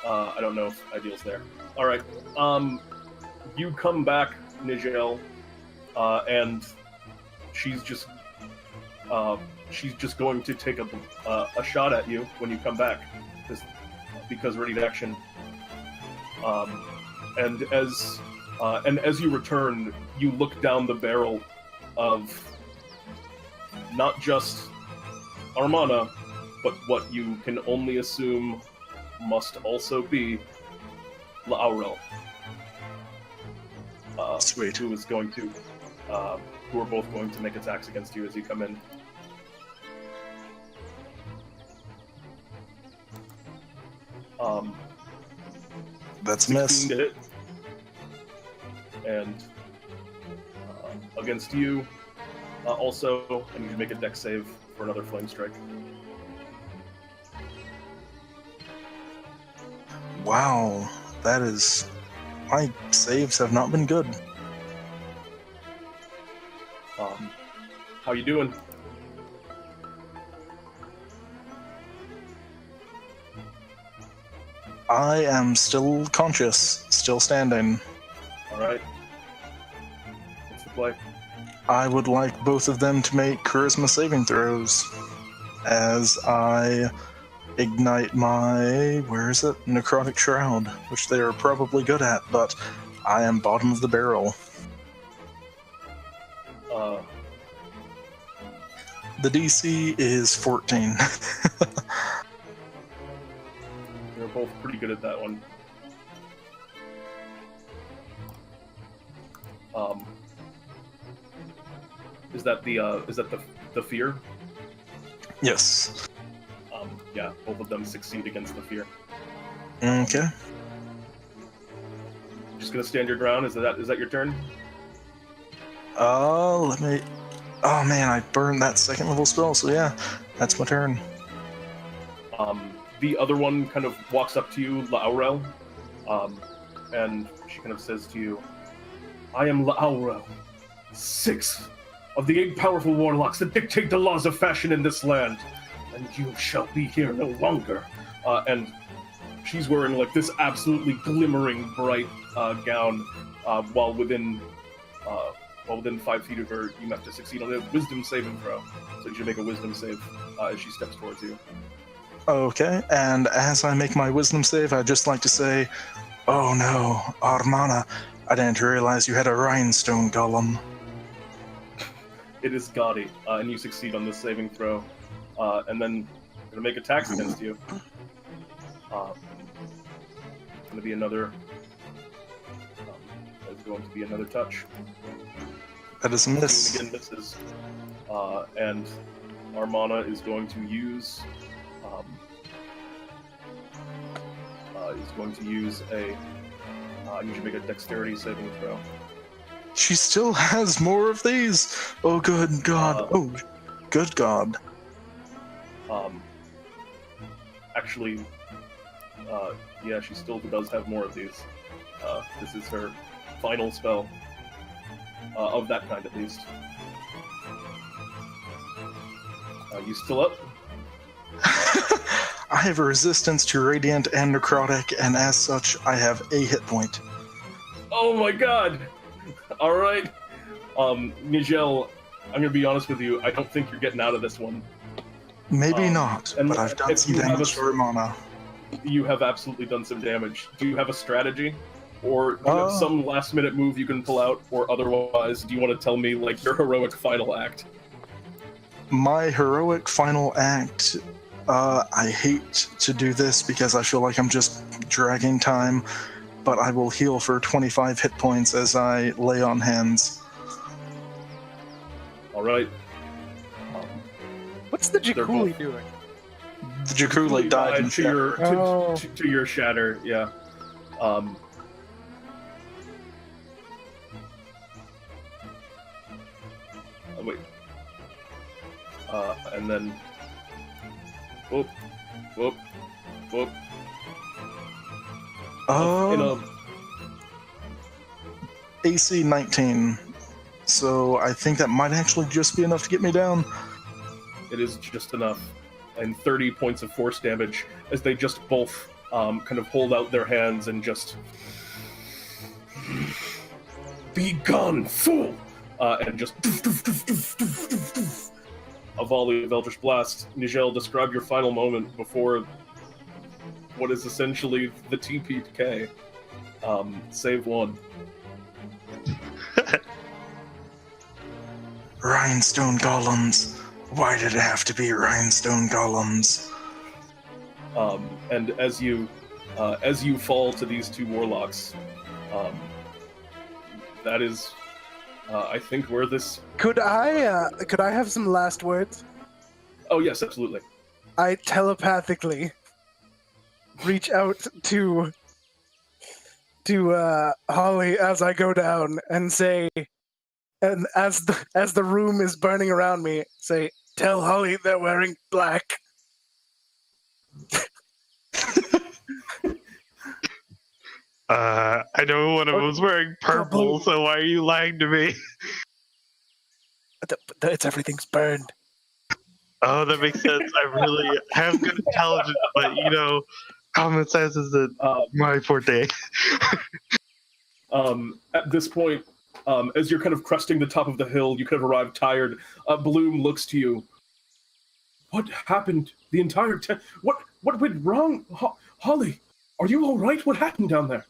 I don't know if Ideal's there. Alright, you come back, Nijel, and she's just going to take a shot at you when you come back, because ready to action. And as you return, you look down the barrel of not just Armana, but what you can only assume must also be L'aurel. Sweet. Who is going to, who are both going to make attacks against you as you come in. That's a miss. To hit. And against you, also, I need you to make a dex save for another flame strike. Wow, that is... My saves have not been good. How you doing? I am still conscious, still standing. Alright. What's the play? I would like both of them to make charisma saving throws as I ignite my, where is it? Necrotic Shroud, which they are probably good at, but I am bottom of the barrel. The DC is 14. You're both pretty good at that one. Is that the fear? Yes. Yeah, both of them succeed against the fear. Okay. Just gonna stand your ground. Is that your turn? Let me... Oh man, I burned that second level spell, so yeah, that's my turn. The other one kind of walks up to you, L'aurel, and she kind of says to you, I am L'aurel, 6th of the 8 powerful warlocks that dictate the laws of fashion in this land, and you shall be here no longer. And she's wearing like this absolutely glimmering bright gown, while within 5 feet of her, you have to succeed on a wisdom saving throw. So you should make a wisdom save as she steps towards you. Okay, and as I make my wisdom save, I'd just like to say, oh no, Armana, I didn't realize you had a rhinestone golem. It is gaudy, and you succeed on this saving throw. And then I'm going to make attacks against you. It's going to be another... there's going to be another touch. That is a miss. Again misses. And Armana is going to use... I need to make a dexterity saving throw. She still has more of these! Oh good god. Oh, good god. Actually, yeah, she still does have more of these. This is her final spell. Of that kind, at least. You still up? I have a resistance to radiant and necrotic, and as such, I have a hit point. Oh my god! Alright. Nijel, I'm gonna be honest with you, I don't think you're getting out of this one. Maybe not, but I've done some damage to Armana. You have absolutely done some damage. Do you have a strategy? Or do you have some last-minute move you can pull out? Or otherwise, do you want to tell me, like, your heroic final act? My heroic final act, I hate to do this because I feel like I'm just dragging time, but I will heal for 25 hit points as I lay on hands. All right. What's the They're Jakuli both- doing? The Jakuli died in to your Oh. to your shatter, yeah. Wait. And then whoop, whoop, whoop. In a AC 19. So I think that might actually just be enough to get me down. It is just enough. And 30 points of force damage as they just both kind of hold out their hands and just... Be gone, fool! And just... A volley of Eldritch Blast. Nijel, describe your final moment before what is essentially the TPK. Save one. Rhinestone golems. Why did it have to be rhinestone golems? And as you fall to these two warlocks, that is, I think, where this. Could I have some last words? Oh yes, absolutely. I telepathically reach out to Holly as I go down and say, and as the room is burning around me, say, "Tell Holly they're wearing black." I know one of them's wearing purple, so why are you lying to me? It's everything's burned. Oh, that makes sense. I have good intelligence, but common sense isn't my forte. At this point, as you're kind of cresting the top of the hill, you kind of arrive tired. Bloom looks to you. What happened? The entire What went wrong? Holly, are you all right? What happened down there?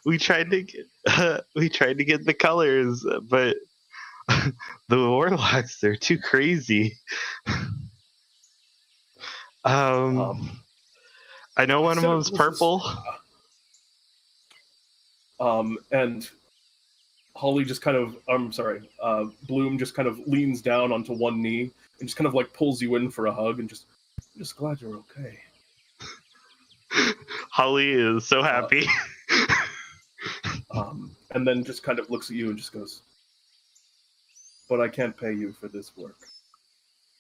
We tried to get the colors, but the warlocks, they're too crazy. I know one of them's purple. And Holly just kind of, Bloom just kind of leans down onto one knee and just kind of like pulls you in for a hug and I'm just glad you're okay. Holly is so happy. And then just kind of looks at you and just goes, but I can't pay you for this work.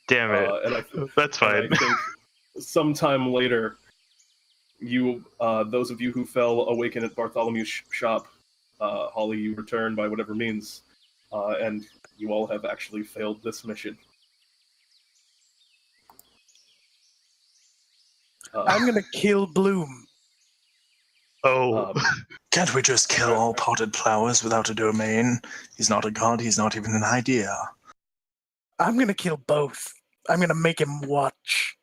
Damn it. That's fine. I think sometime later, you, those of you who fell awaken at Bartholomew's shop, Holly, you return by whatever means, and you all have actually failed this mission. I'm gonna kill Bloom. Oh. Can't we just kill all potted flowers without a domain? He's not a god, he's not even an idea. I'm gonna kill both. I'm gonna make him watch.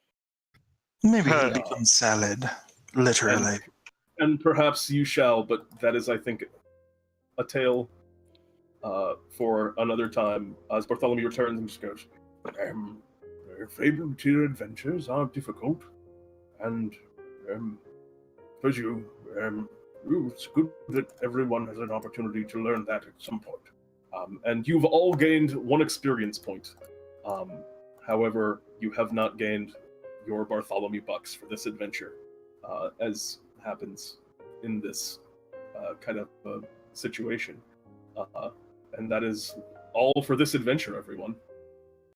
Maybe he'll become salad. Literally. And perhaps you shall, but that is, I think, a tale for another time. As Bartholomew returns and just goes, fabled adventures are difficult, and for you, it's good that everyone has an opportunity to learn that at some point. And you've all gained one experience point. However, you have not gained your Bartholomew bucks for this adventure, as happens in this kind of situation. And that is all for this adventure, everyone.